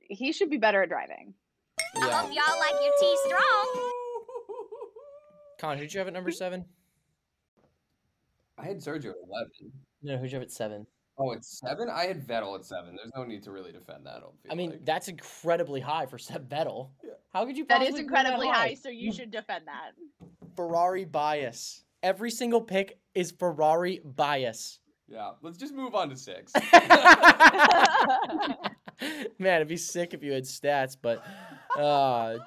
He should be better at driving. Yeah. I hope y'all like your tea strong. Con, who'd you have at number 7? I had Sergio at 11. No, who'd you have at 7? Oh, at 7? I had Vettel at 7. There's no need to really defend that, I feel like. That's incredibly high for Seb Vettel. Yeah. How could you That possibly is incredibly put that high, so you should defend that. Ferrari bias. Every single pick is Ferrari bias. Yeah, let's just move on to 6. Man, it'd be sick if you had stats, but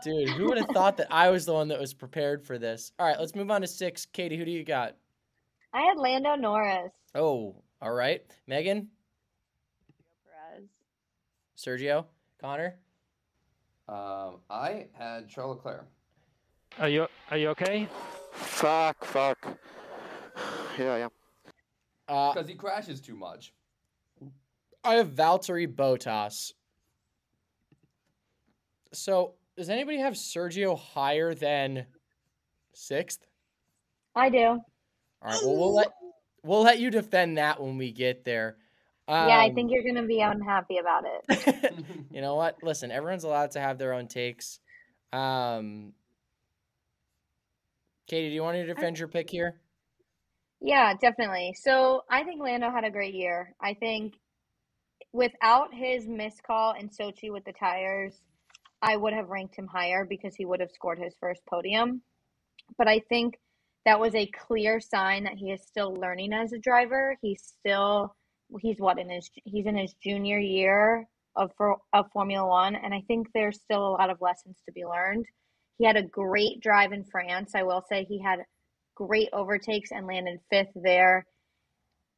dude, who would have thought that I was the one that was prepared for this? All right, let's move on to 6. Katie, who do you got? I had Lando Norris. Oh, all right. Megan? Perez. Sergio? Connor? I had Charles Leclerc. Are you okay? Fuck. Yeah, I am. Because he crashes too much. I have Valtteri Bottas. So, does anybody have Sergio higher than 6th? I do. All right. Well, we'll let you defend that when we get there. Yeah, I think you're going to be unhappy about it. You know what? Listen, everyone's allowed to have their own takes. Katie, do you want to defend your pick here? Yeah, definitely. So I think Lando had a great year. I think without his missed call in Sochi with the tires, I would have ranked him higher because he would have scored his first podium. But I think that was a clear sign that he is still learning as a driver. He's in his junior year of Formula One, and I think there's still a lot of lessons to be learned. He had a great drive in France. I will say he had great overtakes and landed 5th there.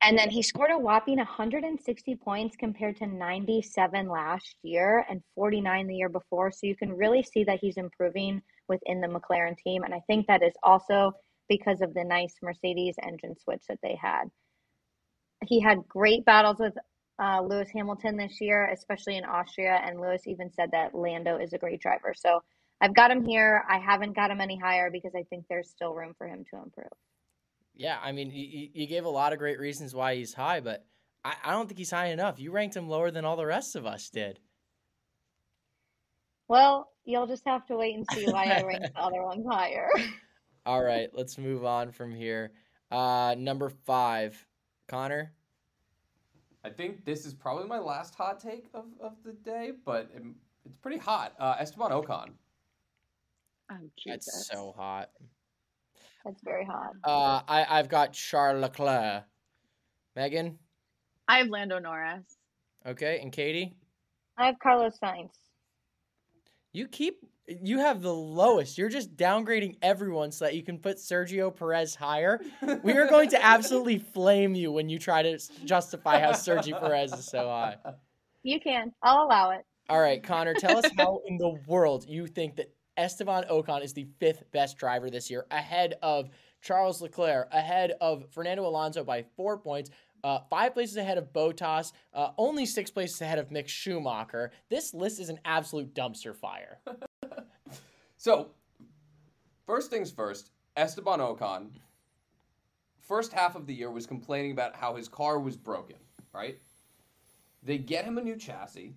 And then he scored a whopping 160 points compared to 97 last year and 49 the year before. So you can really see that he's improving within the McLaren team. And I think that is also because of the nice Mercedes engine switch that they had. He had great battles with Lewis Hamilton this year, especially in Austria. And Lewis even said that Lando is a great driver. So I've got him here. I haven't got him any higher because I think there's still room for him to improve. Yeah, I mean, you gave a lot of great reasons why he's high, but I don't think he's high enough. You ranked him lower than all the rest of us did. Well, you'll just have to wait and see why I ranked the other ones higher. All right, let's move on from here. Number 5, Connor. I think this is probably my last hot take of the day, but it's pretty hot. Esteban Ocon. Oh, Jesus. That's so hot. That's very hot. I've got Charles Leclerc. Megan? I have Lando Norris. Okay, and Katie? I have Carlos Sainz. You have the lowest. You're just downgrading everyone so that you can put Sergio Perez higher. We are going to absolutely flame you when you try to justify how Sergio Perez is so high. You can. I'll allow it. All right, Connor, tell us how in the world you think that Esteban Ocon is the 5th best driver this year, ahead of Charles Leclerc, ahead of Fernando Alonso by 4 points, 5 places ahead of Bottas, only 6 places ahead of Mick Schumacher. This list is an absolute dumpster fire. So, first things first, Esteban Ocon, first half of the year was complaining about how his car was broken, right? They get him a new chassis.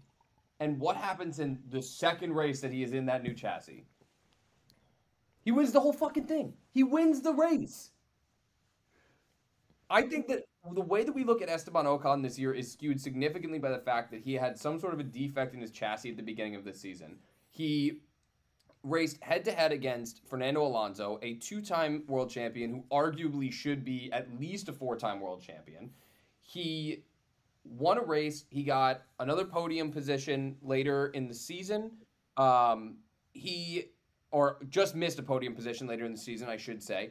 And what happens in the second race that he is in that new chassis? He wins the whole fucking thing. He wins the race. I think that the way that we look at Esteban Ocon this year is skewed significantly by the fact that he had some sort of a defect in his chassis at the beginning of this season. He raced head-to-head against Fernando Alonso, a 2-time world champion who arguably should be at least a 4-time world champion. He won a race. He got another podium position later in the season. He just missed a podium position later in the season, I should say,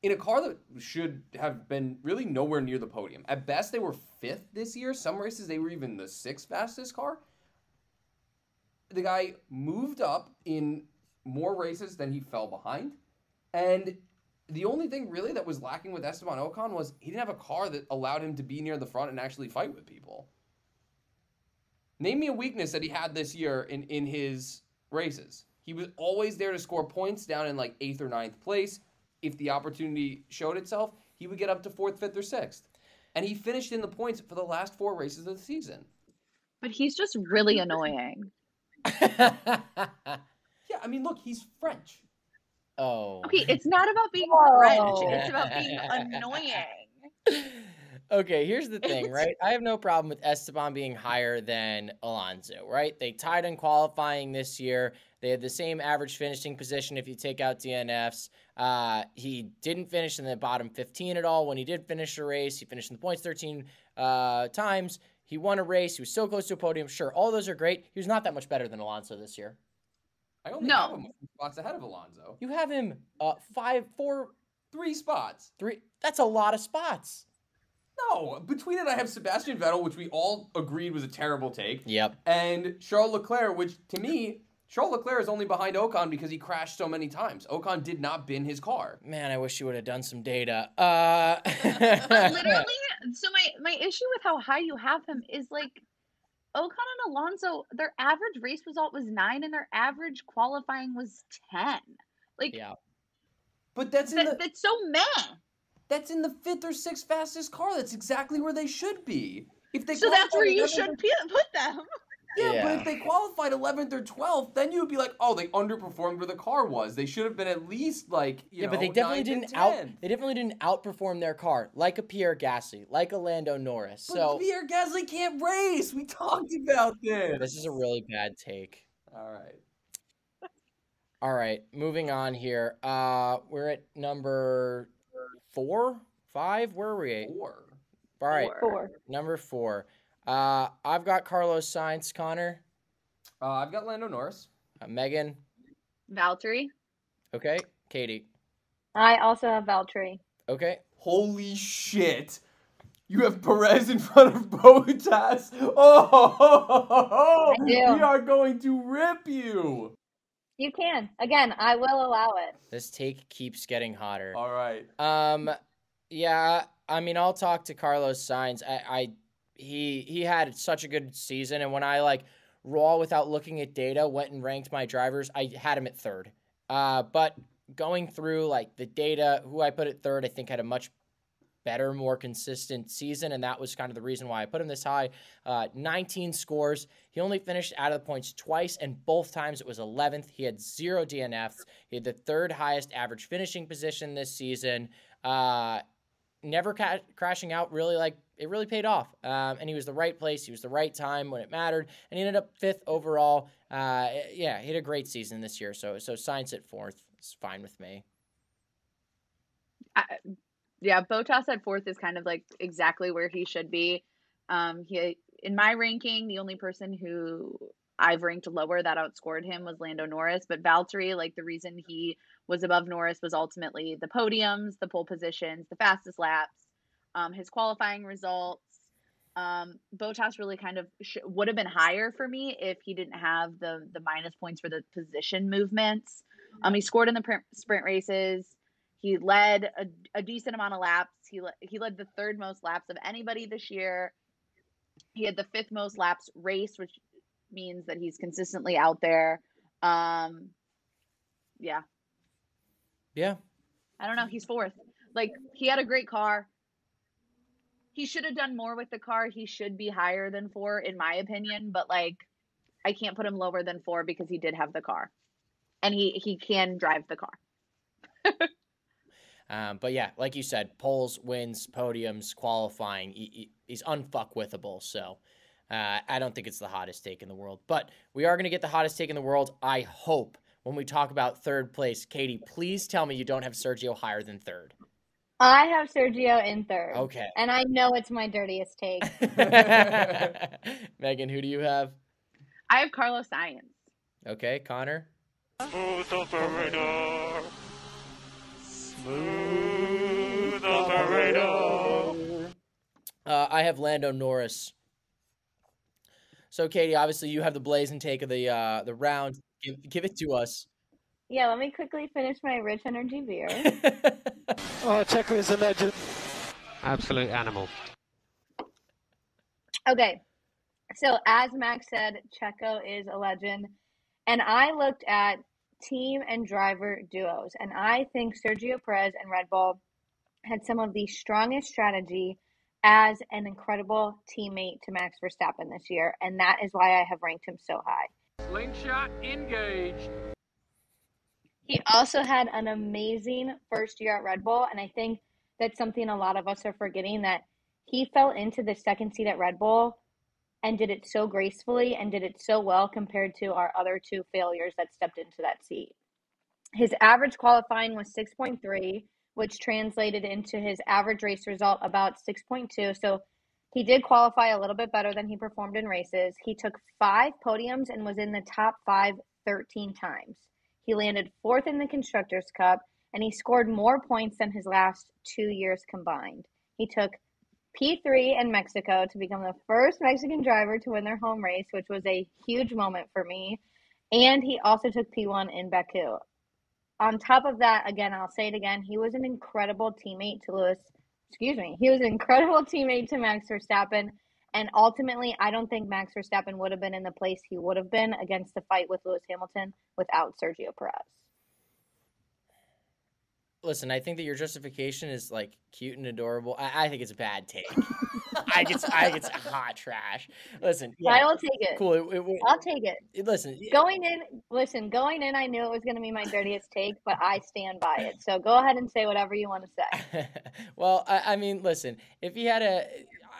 in a car that should have been really nowhere near the podium. At best, they were 5th this year. Some races, they were even the 6th fastest car. The guy moved up in more races than he fell behind. And the only thing really that was lacking with Esteban Ocon was he didn't have a car that allowed him to be near the front and actually fight with people. Name me a weakness that he had this year in his races. He was always there to score points down in like 8th or 9th place. If the opportunity showed itself, he would get up to 4th, 5th, or 6th. And he finished in the points for the last 4 races of the season. But he's just really annoying. Yeah, I mean, look, he's French. Oh. Okay, it's not about being French. It's about being annoying. Okay, here's the thing, right? I have no problem with Esteban being higher than Alonso, right? They tied in qualifying this year. They had the same average finishing position if you take out DNFs. He didn't finish in the bottom 15 at all. When he did finish a race, he finished in the points 13 times. He won a race. He was so close to a podium. Sure, all those are great. He was not that much better than Alonso this year. I only have him 1 spots ahead of Alonso. You have him 3 spots. 3. That's a lot of spots. No, between it I have Sebastian Vettel, which we all agreed was a terrible take. Yep. And Charles Leclerc, which to me, Charles Leclerc is only behind Ocon because he crashed so many times. Ocon did not bin his car. Man, I wish you would have done some data. But literally, so my issue with how high you have him is like Ocon and Alonso, their average race result was 9 and their average qualifying was 10. Like, yeah. But that's that's so meh. That's in the 5th or 6th fastest car. That's exactly where they should be. If they So that's where you 11th should or- put them. Yeah, but if they qualified 11th or 12th, then you would be like, oh, they underperformed where the car was. They should have been at least like, you know, but they definitely 9th and didn't 10th. They definitely didn't outperform their car, like a Pierre Gasly, like a Lando Norris. But So Pierre Gasly can't race. We talked about this. This is a really bad take. All right, moving on here. We're at number 4, 5. Where are we? 4. All right, 4. Number 4. I've got Carlos Sainz. Connor. I've got Lando Norris. Megan. Valtteri. Okay. Katie. I also have Valtteri. Okay. Holy shit. You have Perez in front of Bottas. Oh, I do. we are going to rip you. You can. Again, I will allow it. This take keeps getting hotter. All right. Yeah, I mean, I'll talk to Carlos Sainz. He had such a good season, and when I raw without looking at data went and ranked my drivers, I had him at 3rd. But going through the data, who I put at 3rd, I think had a much better, more consistent season, and that was kind of the reason why I put him this high. 19 scores. He only finished out of the points twice, and both times it was 11th. He had 0 DNFs. He had the 3rd highest average finishing position this season. Never crashing out, really, it really paid off. And he was the right place. He was the right time when it mattered, and he ended up 5th overall. He had a great season this year, so Sainz at 4th is fine with me. Yeah, Bottas at 4th is kind of exactly where he should be. He, in my ranking, the only person who I've ranked lower that outscored him was Lando Norris. But Valtteri, the reason he was above Norris was ultimately the podiums, the pole positions, the fastest laps, his qualifying results. Bottas really kind of would have been higher for me if he didn't have the minus points for the position movements. He scored in the sprint races. He led a decent amount of laps. He led the 3rd most laps of anybody this year. He had the 5th most laps raced, which means that he's consistently out there. Yeah. I don't know. He's 4th. He had a great car. He should have done more with the car. He should be higher than 4, in my opinion. But I can't put him lower than 4 because he did have the car, and he can drive the car. But yeah, like you said, poles, wins, podiums, qualifying, he's unfuckwithable. So I don't think it's the hottest take in the world. But we are going to get the hottest take in the world, I hope, when we talk about 3rd place. Katie, please tell me you don't have Sergio higher than 3rd. I have Sergio in 3rd. Okay. And I know it's my dirtiest take. Megan, who do you have? I have Carlos Sainz. Okay, Connor? Smooth operator. Smooth operator. I have Lando Norris. So, Katie, obviously you have the blazing take of the round. Give it to us. Yeah, let me quickly finish my Rich Energy beer. Oh, Checo is a legend. Absolute animal. Okay, so as Max said, Checo is a legend. And I looked at team and driver duos, and I think Sergio Perez and Red Bull had some of the strongest strategy as an incredible teammate to Max Verstappen this year, and that is why I have ranked him so high. Slingshot engaged. He also had an amazing first year at Red Bull, and I think that's something a lot of us are forgetting, that he fell into the 2nd seat at Red Bull and did it so gracefully and did it so well compared to our other 2 failures that stepped into that seat. His average qualifying was 6.3, which translated into his average race result about 6.2. So he did qualify a little bit better than he performed in races. He took 5 podiums and was in the top 5 13 times. He landed 4th in the Constructors' Cup, and he scored more points than his last 2 years combined. He took P3 in Mexico to become the first Mexican driver to win their home race, which was a huge moment for me. And he also took P1 in Baku. On top of that, again, I'll say it again, he was an incredible teammate to he was an incredible teammate to Max Verstappen. And ultimately, I don't think Max Verstappen would have been in the place he would have been against the fight with Lewis Hamilton without Sergio Perez. Listen, I think that your justification is cute and adorable. I think it's a bad take. I get hot trash. Listen, I will take it. Cool. I'll take it. Listen, going in, I knew it was going to be my dirtiest take, but I stand by it. So go ahead and say whatever you want to say. Well, I mean, listen, if you had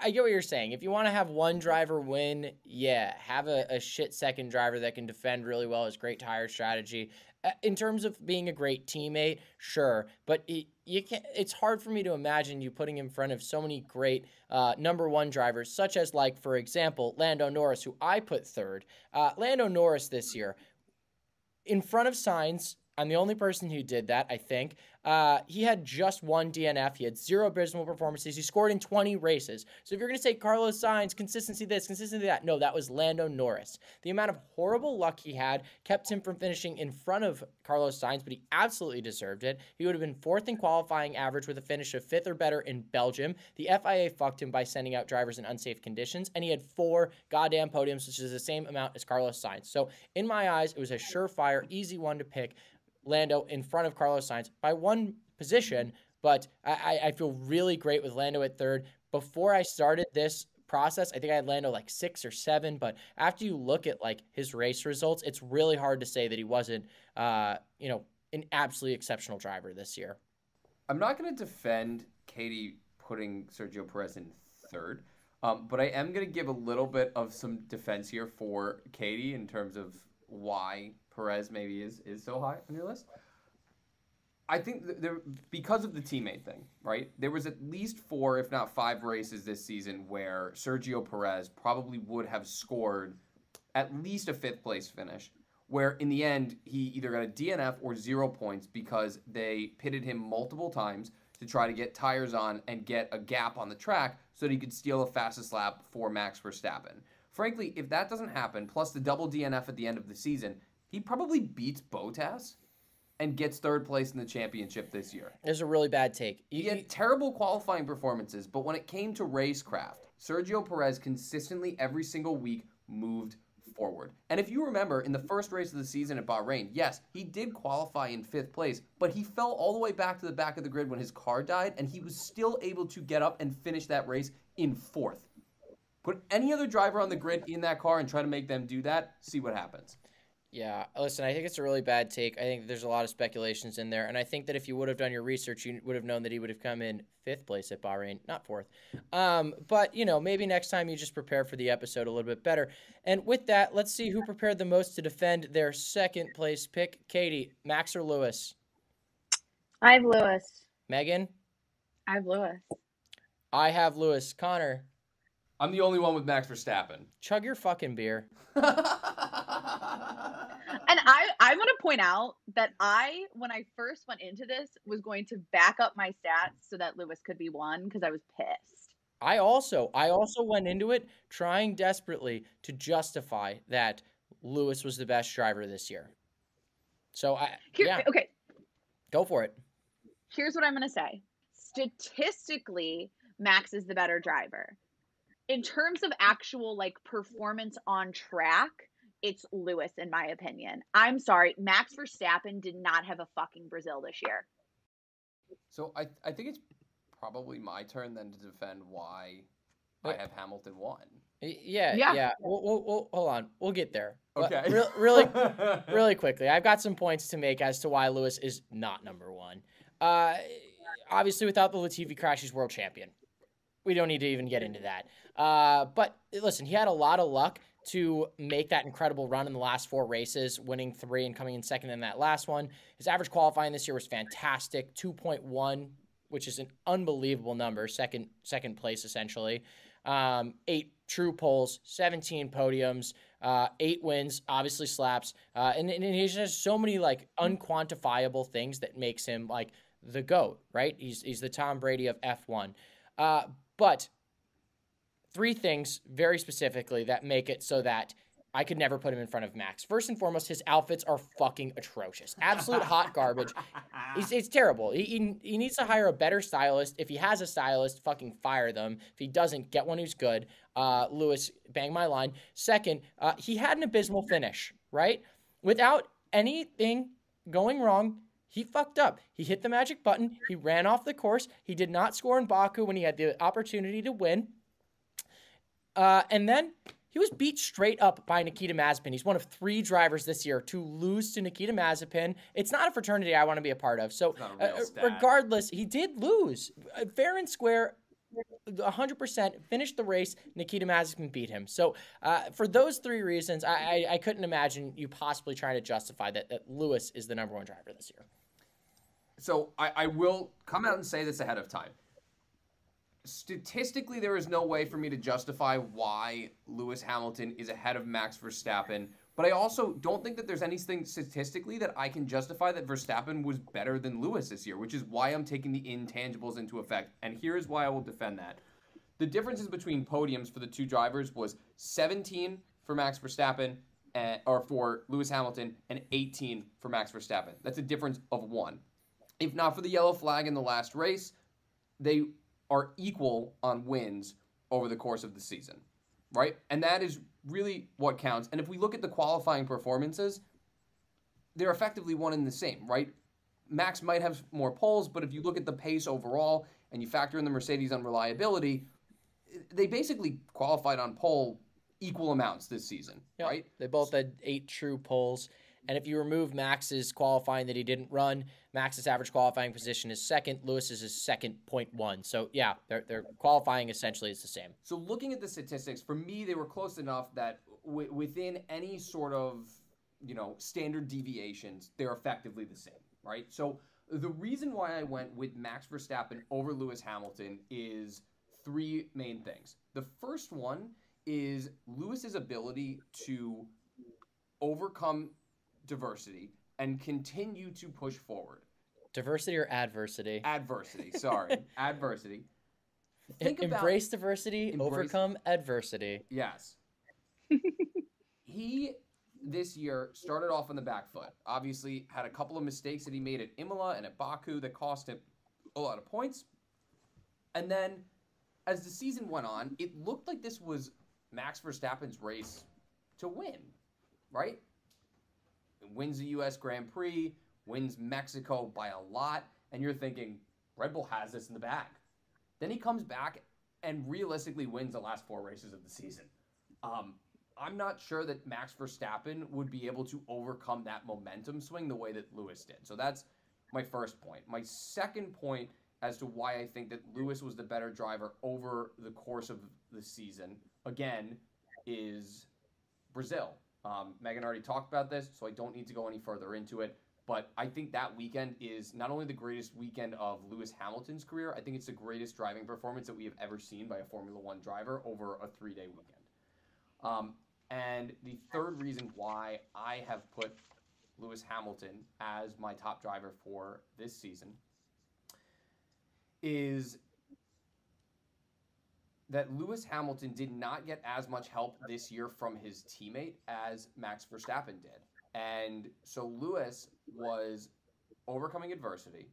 I get what you're saying. If you want to have one driver win, yeah, have a shit second driver that can defend really well is great tire strategy. In terms of being a great teammate, sure, but you can't. It's hard for me to imagine you putting in front of so many great number one drivers, such as, like, for example, Lando Norris, who I put third. Lando Norris this year, in front of Sainz. I'm the only person who did that, I think. He had just one DNF. He had 0 abysmal performances. He scored in 20 races. So if you're going to say Carlos Sainz, consistency this, consistency that, no, that was Lando Norris. The amount of horrible luck he had kept him from finishing in front of Carlos Sainz, but he absolutely deserved it. He would have been 4th in qualifying average with a finish of 5th or better in Belgium. The FIA fucked him by sending out drivers in unsafe conditions, and he had 4 goddamn podiums, which is the same amount as Carlos Sainz. So in my eyes, it was a surefire, easy one to pick. Lando in front of Carlos Sainz by one position, but I feel really great with Lando at third. Before I started this process, I think I had Lando like 6 or 7, but after you look at like his race results, it's really hard to say that he wasn't, an absolutely exceptional driver this year. I'm not going to defend Katie putting Sergio Perez in third, but I am going to give a little bit of some defense here for Katie in terms of why Perez maybe is so high on your list. I think because of the teammate thing, right? There was at least 4, if not 5 races this season where Sergio Perez probably would have scored at least a 5th place finish, where in the end he either got a DNF or 0 points because they pitted him multiple times to try to get tires on and get a gap on the track so that he could steal a fastest lap for Max Verstappen. Frankly, if that doesn't happen, plus the double DNF at the end of the season, he probably beats Bottas and gets 3rd place in the championship this year. It's a really bad take. He had terrible qualifying performances, but when it came to racecraft, Sergio Perez consistently every single week moved forward. And if you remember, in the first race of the season at Bahrain, yes, he did qualify in 5th place, but he fell all the way back to the back of the grid when his car died, and he was still able to get up and finish that race in 4th. Put any other driver on the grid in that car and try to make them do that, see what happens. Yeah, listen, I think it's a really bad take. I think there's a lot of speculations in there, and I think that if you would have done your research, you would have known that he would have come in 5th place at Bahrain, not 4th. But, maybe next time you just prepare for the episode a little bit better. And with that, let's see who prepared the most to defend their 2nd place pick. Katie, Max or Lewis? I have Lewis. Megan? I have Lewis. I have Lewis. Connor? I'm the only one with Max Verstappen. Chug your fucking beer. And I want to point out that when I first went into this, was going to back up my stats so that Lewis could be 1 because I was pissed. I also went into it trying desperately to justify that Lewis was the best driver this year. So Okay. Go for it. Here's what I'm going to say. Statistically, Max is the better driver. In terms of actual performance on track, it's Lewis in my opinion. I'm sorry, Max Verstappen did not have a fucking Brazil this year. So I think it's probably my turn then to defend why I have Hamilton 1. Yeah. We'll hold on. We'll get there. Okay. Really quickly, I've got some points to make as to why Lewis is not number 1. Obviously, without the Latifi crash, he's world champion. We don't need to even get into that. But listen, he had a lot of luck to make that incredible run in the last 4 races, winning 3 and coming in 2nd in that last one. His average qualifying this year was fantastic, 2.1, which is an unbelievable number, second place essentially. 8 true poles, 17 podiums, 8 wins, obviously slaps, and he has so many unquantifiable things that makes him the GOAT, right? He's the Tom Brady of F1. But 3 things very specifically that make it so that I could never put him in front of Max. First and foremost, his outfits are fucking atrocious. Absolute hot garbage. It's terrible. He needs to hire a better stylist. If he has a stylist, fucking fire them. If he doesn't, get one who's good. Lewis, bang my line. Second, he had an abysmal finish, right? Without anything going wrong, he fucked up. He hit the magic button. He ran off the course. He did not score in Baku when he had the opportunity to win. And then he was beat straight up by Nikita Mazepin. He's one of 3 drivers this year to lose to Nikita Mazepin. It's not a fraternity I want to be a part of. So regardless, he did lose. Fair and square, 100% finished the race. Nikita Mazepin beat him. So for those 3 reasons, I couldn't imagine you possibly trying to justify that Lewis is the number 1 driver this year. So I will come out and say this ahead of time. Statistically, there is no way for me to justify why Lewis Hamilton is ahead of Max Verstappen. But I also don't think that there's anything statistically that I can justify that Verstappen was better than Lewis this year, which is why I'm taking the intangibles into effect. And here's why I will defend that. The differences between podiums for the 2 drivers was 17 for Max Verstappen, or for Lewis Hamilton, and 18 for Max Verstappen. That's a difference of 1. If not for the yellow flag in the last race, they are equal on wins over the course of the season, right? And that is really what counts. And if we look at the qualifying performances, they're effectively one and the same, right? Max might have more poles, but if you look at the pace overall and you factor in the Mercedes unreliability, they basically qualified on pole equal amounts this season, right? They both had 8 true poles. And if you remove Max's qualifying that he didn't run, Max's average qualifying position is 2nd. Lewis's is 2nd.1. So, yeah, their qualifying essentially is the same. So looking at the statistics, for me, they were close enough that within any sort of, standard deviations, they're effectively the same, right? So the reason why I went with Max Verstappen over Lewis Hamilton is 3 main things. The first one is Lewis's ability to overcome diversity and continue to push forward. Diversity or adversity? Adversity, sorry. Adversity. Embrace diversity, overcome adversity. Yes. He, this year, started off on the back foot. Obviously, had a couple of mistakes that he made at Imola and at Baku that cost him a lot of points. And then, as the season went on, it looked like this was Max Verstappen's race to win, right? Wins the U.S. Grand Prix, wins Mexico by a lot, and you're thinking, Red Bull has this in the bag. Then he comes back and realistically wins the last 4 races of the season. I'm not sure that Max Verstappen would be able to overcome that momentum swing the way that Lewis did. So that's my first point. My second point as to why I think that Lewis was the better driver over the course of the season, again, is Brazil. Megan already talked about this, so I don't need to go any further into it. But I think that weekend is not only the greatest weekend of Lewis Hamilton's career, I think it's the greatest driving performance that we have ever seen by a Formula One driver over a 3-day weekend. And the third reason why I have put Lewis Hamilton as my top driver for this season is that Lewis Hamilton did not get as much help this year from his teammate as Max Verstappen did. And so Lewis was overcoming adversity,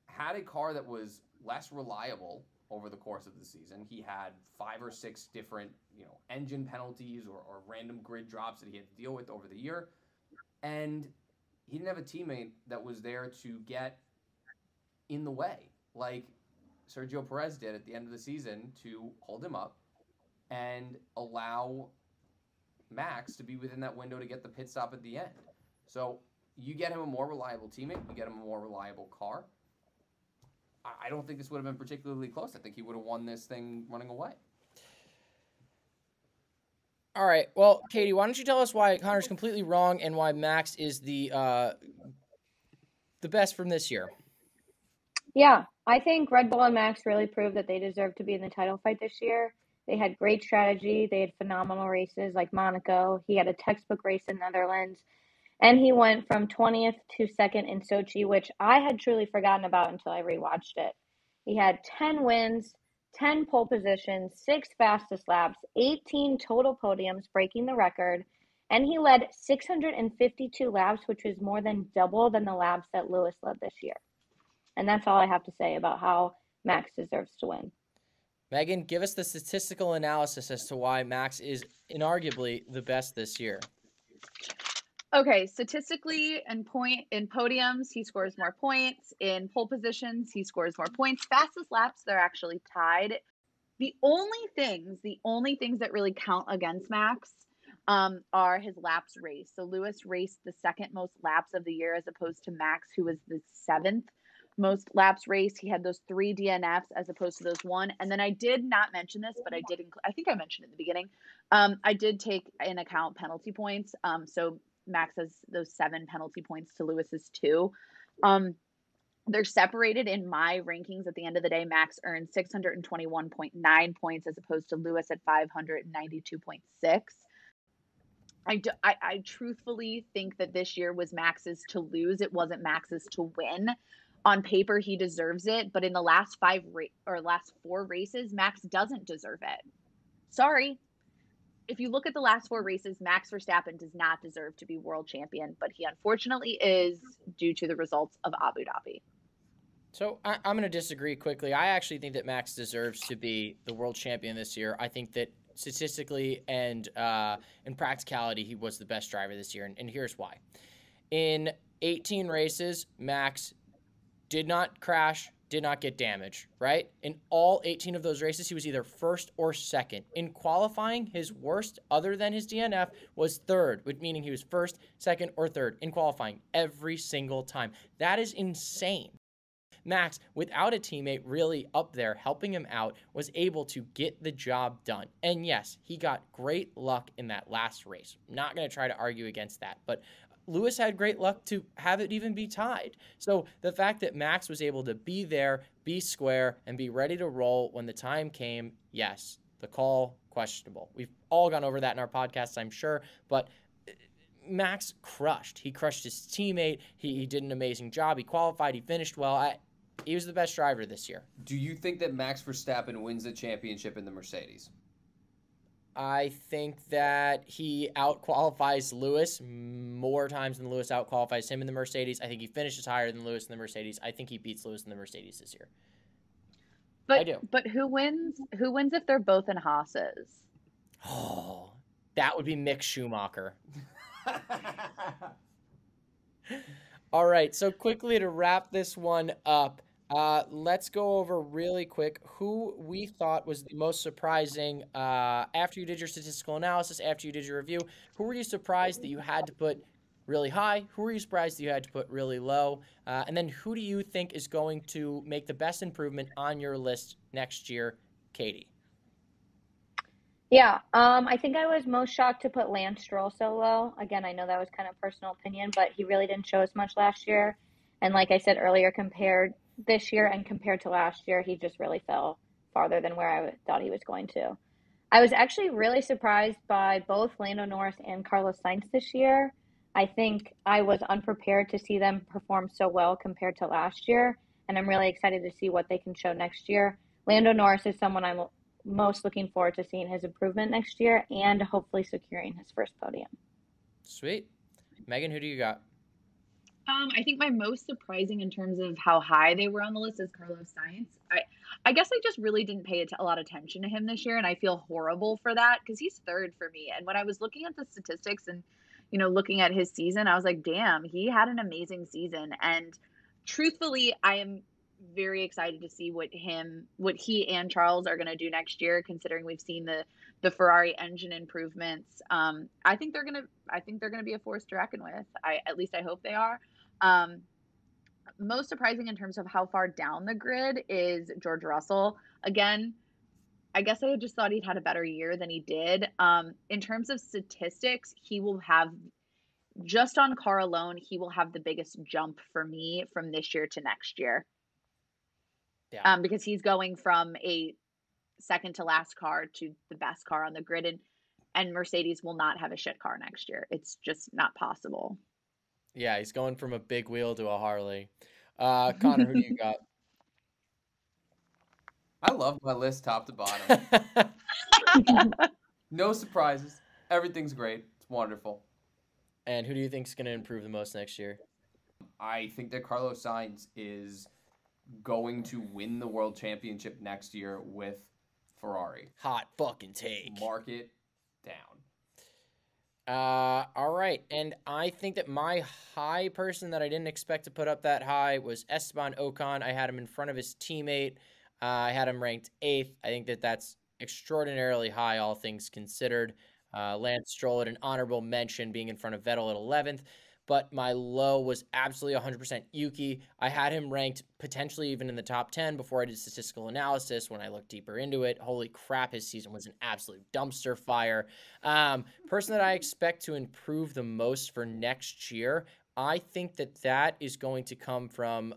had a car that was less reliable over the course of the season. He had 5 or 6 different, engine penalties or random grid drops that he had to deal with over the year. And he didn't have a teammate that was there to get in the way, like Sergio Perez did at the end of the season, to hold him up and allow Max to be within that window to get the pit stop at the end. So you get him a more reliable teammate, you get him a more reliable car. I don't think this would have been particularly close. I think he would have won this thing running away. All right. Well, Katie, why don't you tell us why Connor's completely wrong and why Max is the best from this year? Yeah, I think Red Bull and Max really proved that they deserve to be in the title fight this year. They had great strategy. They had phenomenal races like Monaco. He had a textbook race in Netherlands. And he went from 20th to 2nd in Sochi, which I had truly forgotten about until I rewatched it. He had 10 wins, 10 pole positions, 6 fastest laps, 18 total podiums, breaking the record. And he led 652 laps, which was more than double than the laps that Lewis led this year. And that's all I have to say about how Max deserves to win. Megan, give us the statistical analysis as to why Max is inarguably the best this year. Okay, statistically in podiums, he scores more points. In pole positions, he scores more points. Fastest laps, they're actually tied. The only things that really count against Max are his laps race. So Lewis raced the second most laps of the year as opposed to Max, who was the seventh most laps raced. He had those 3 DNFs as opposed to those 1. And then I did not mention this, but I did. I think I mentioned it in the beginning. I did take in account penalty points. So Max has those 7 penalty points to Lewis's 2. They're separated in my rankings. At the end of the day, Max earned 621.9 points as opposed to Lewis at 592.6. I truthfully think that this year was Max's to lose. It wasn't Max's to win. On paper, he deserves it, but in the last 4 races, Max doesn't deserve it. Sorry. If you look at the last 4 races, Max Verstappen does not deserve to be world champion, but he unfortunately is due to the results of Abu Dhabi. So I'm going to disagree quickly. I actually think that Max deserves to be the world champion this year. I think that statistically and in practicality, he was the best driver this year, and here's why. In 18 races, Max did not crash, did not get damage, right? In all 18 of those races, he was either first or second. In qualifying, his worst, other than his DNF, was third, which meaning he was first, second, or third in qualifying every single time. That is insane. Max, without a teammate really up there helping him out, was able to get the job done. And yes, he got great luck in that last race. I'm not going to try to argue against that, but Lewis had great luck to have it even be tied. So the fact that Max was able to be there, be square, and be ready to roll when the time came, yes, the call, questionable. We've all gone over that in our podcast, I'm sure, but Max crushed. He crushed his teammate. He did an amazing job. He qualified. He finished well. He was the best driver this year. Do you think that Max Verstappen wins the championship in the Mercedes? I think that he out-qualifies Lewis more times than Lewis out-qualifies him in the Mercedes. I think he finishes higher than Lewis in the Mercedes. I think he beats Lewis in the Mercedes this year. But, I do. But who wins? Who wins if they're both in Haas's? Oh, that would be Mick Schumacher. All right, so quickly to wrap this one up, let's go over really quick who we thought was the most surprising after you did your statistical analysis, after you did your review. Who were you surprised that you had to put really high? Who were you surprised that you had to put really low? And then who do you think is going to make the best improvement on your list next year, Katie? Yeah, I think I was most shocked to put Lance Stroll so low. Again, I know that was kind of personal opinion, but he really didn't show us much last year. And like I said earlier, compared this year and compared to last year, he just really fell farther than where I thought he was going to. I was actually really surprised by both Lando Norris and Carlos Sainz this year. I think I was unprepared to see them perform so well compared to last year, and I'm really excited to see what they can show next year. Lando Norris is someone I'm most looking forward to seeing his improvement next year and hopefully securing his first podium. Sweet. Megan, who do you got? I think my most surprising in terms of how high they were on the list is Carlos Sainz. I guess I just really didn't pay a lot of attention to him this year, and I feel horrible for that because he's third for me. And when I was looking at the statistics and, looking at his season, I was like, damn, he had an amazing season. And truthfully, I am very excited to see what he and Charles are going to do next year, considering we've seen the Ferrari engine improvements. I think they're going to be a force to reckon with. At least I hope they are. Most surprising in terms of how far down the grid is George Russell. Again, I guess I just thought he'd had a better year than he did. In terms of statistics, he will have, just on car alone, he will have the biggest jump for me from this year to next year. Yeah. Because he's going from a second to last car to the best car on the grid, and Mercedes will not have a shit car next year. It's just not possible. Yeah, he's going from a big wheel to a Harley. Connor, who do you got? I love my list top to bottom. No surprises. Everything's great. It's wonderful. And who do you think is going to improve the most next year? I think that Carlos Sainz is going to win the world championship next year with Ferrari. Hot fucking take. Mark it down. All right. And I think that my high person that I didn't expect to put up that high was Esteban Ocon. I had him in front of his teammate. I had him ranked 8th. I think that that's extraordinarily high, all things considered. Lance Stroll at an honorable mention, being in front of Vettel at 11th. But my low was absolutely 100% Yuki. I had him ranked potentially even in the top 10 before I did statistical analysis. When I looked deeper into it, holy crap, his season was an absolute dumpster fire. Person that I expect to improve the most for next year, I think that that is going to come from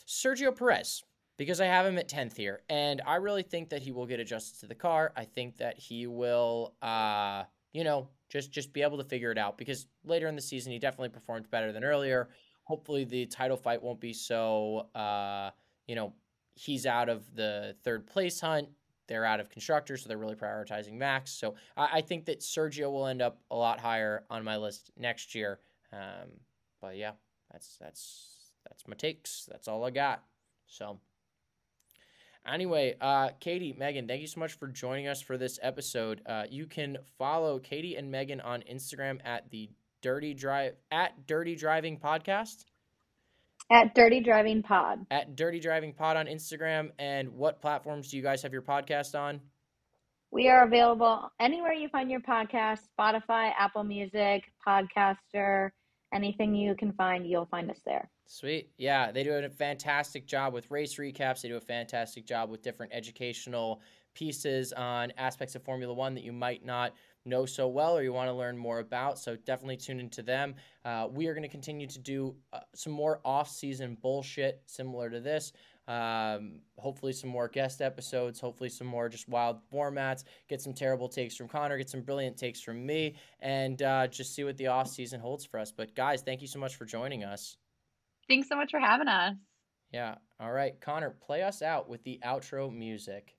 Sergio Perez, because I have him at 10th here. And I really think that he will get adjusted to the car. I think that he will, just be able to figure it out, because later in the season, he definitely performed better than earlier. Hopefully the title fight won't be so, he's out of the third place hunt. They're out of constructors, so they're really prioritizing Max. So I think that Sergio will end up a lot higher on my list next year. But yeah, that's my takes. That's all I got. So anyway, Katie, Megan, thank you so much for joining us for this episode. You can follow Katie and Megan on Instagram at Dirty Driving Podcast. At Dirty Driving Pod. At Dirty Driving Pod on Instagram. And what platforms do you guys have your podcast on? We are available anywhere you find your podcast: Spotify, Apple Music, Podcaster, anything you can find, you'll find us there. Sweet. Yeah, they do a fantastic job with race recaps. They do a fantastic job with different educational pieces on aspects of Formula One that you might not know so well or you want to learn more about. So definitely tune into them. We are going to continue to do some more off-season bullshit similar to this. Hopefully some more guest episodes, hopefully some more just wild formats, get some terrible takes from Connor, get some brilliant takes from me, and just see what the off-season holds for us. But guys, thank you so much for joining us. Thanks so much for having us. Yeah. All right, Connor, play us out with the outro music.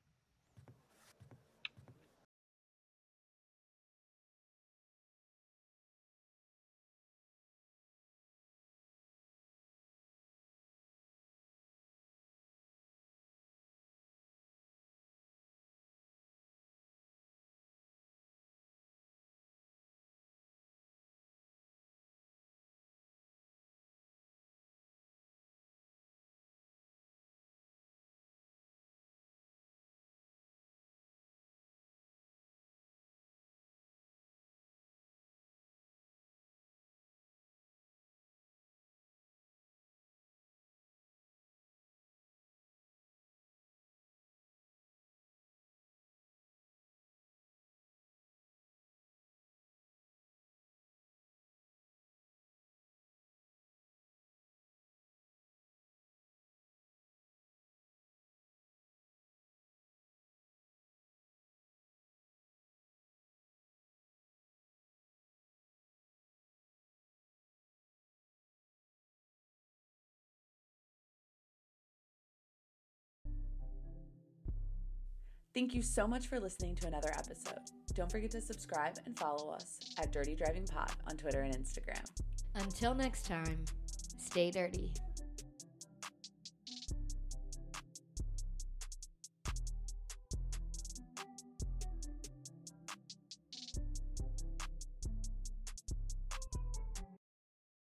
Thank you so much for listening to another episode. Don't forget to subscribe and follow us at Dirty Driving Pod on Twitter and Instagram. Until next time, stay dirty.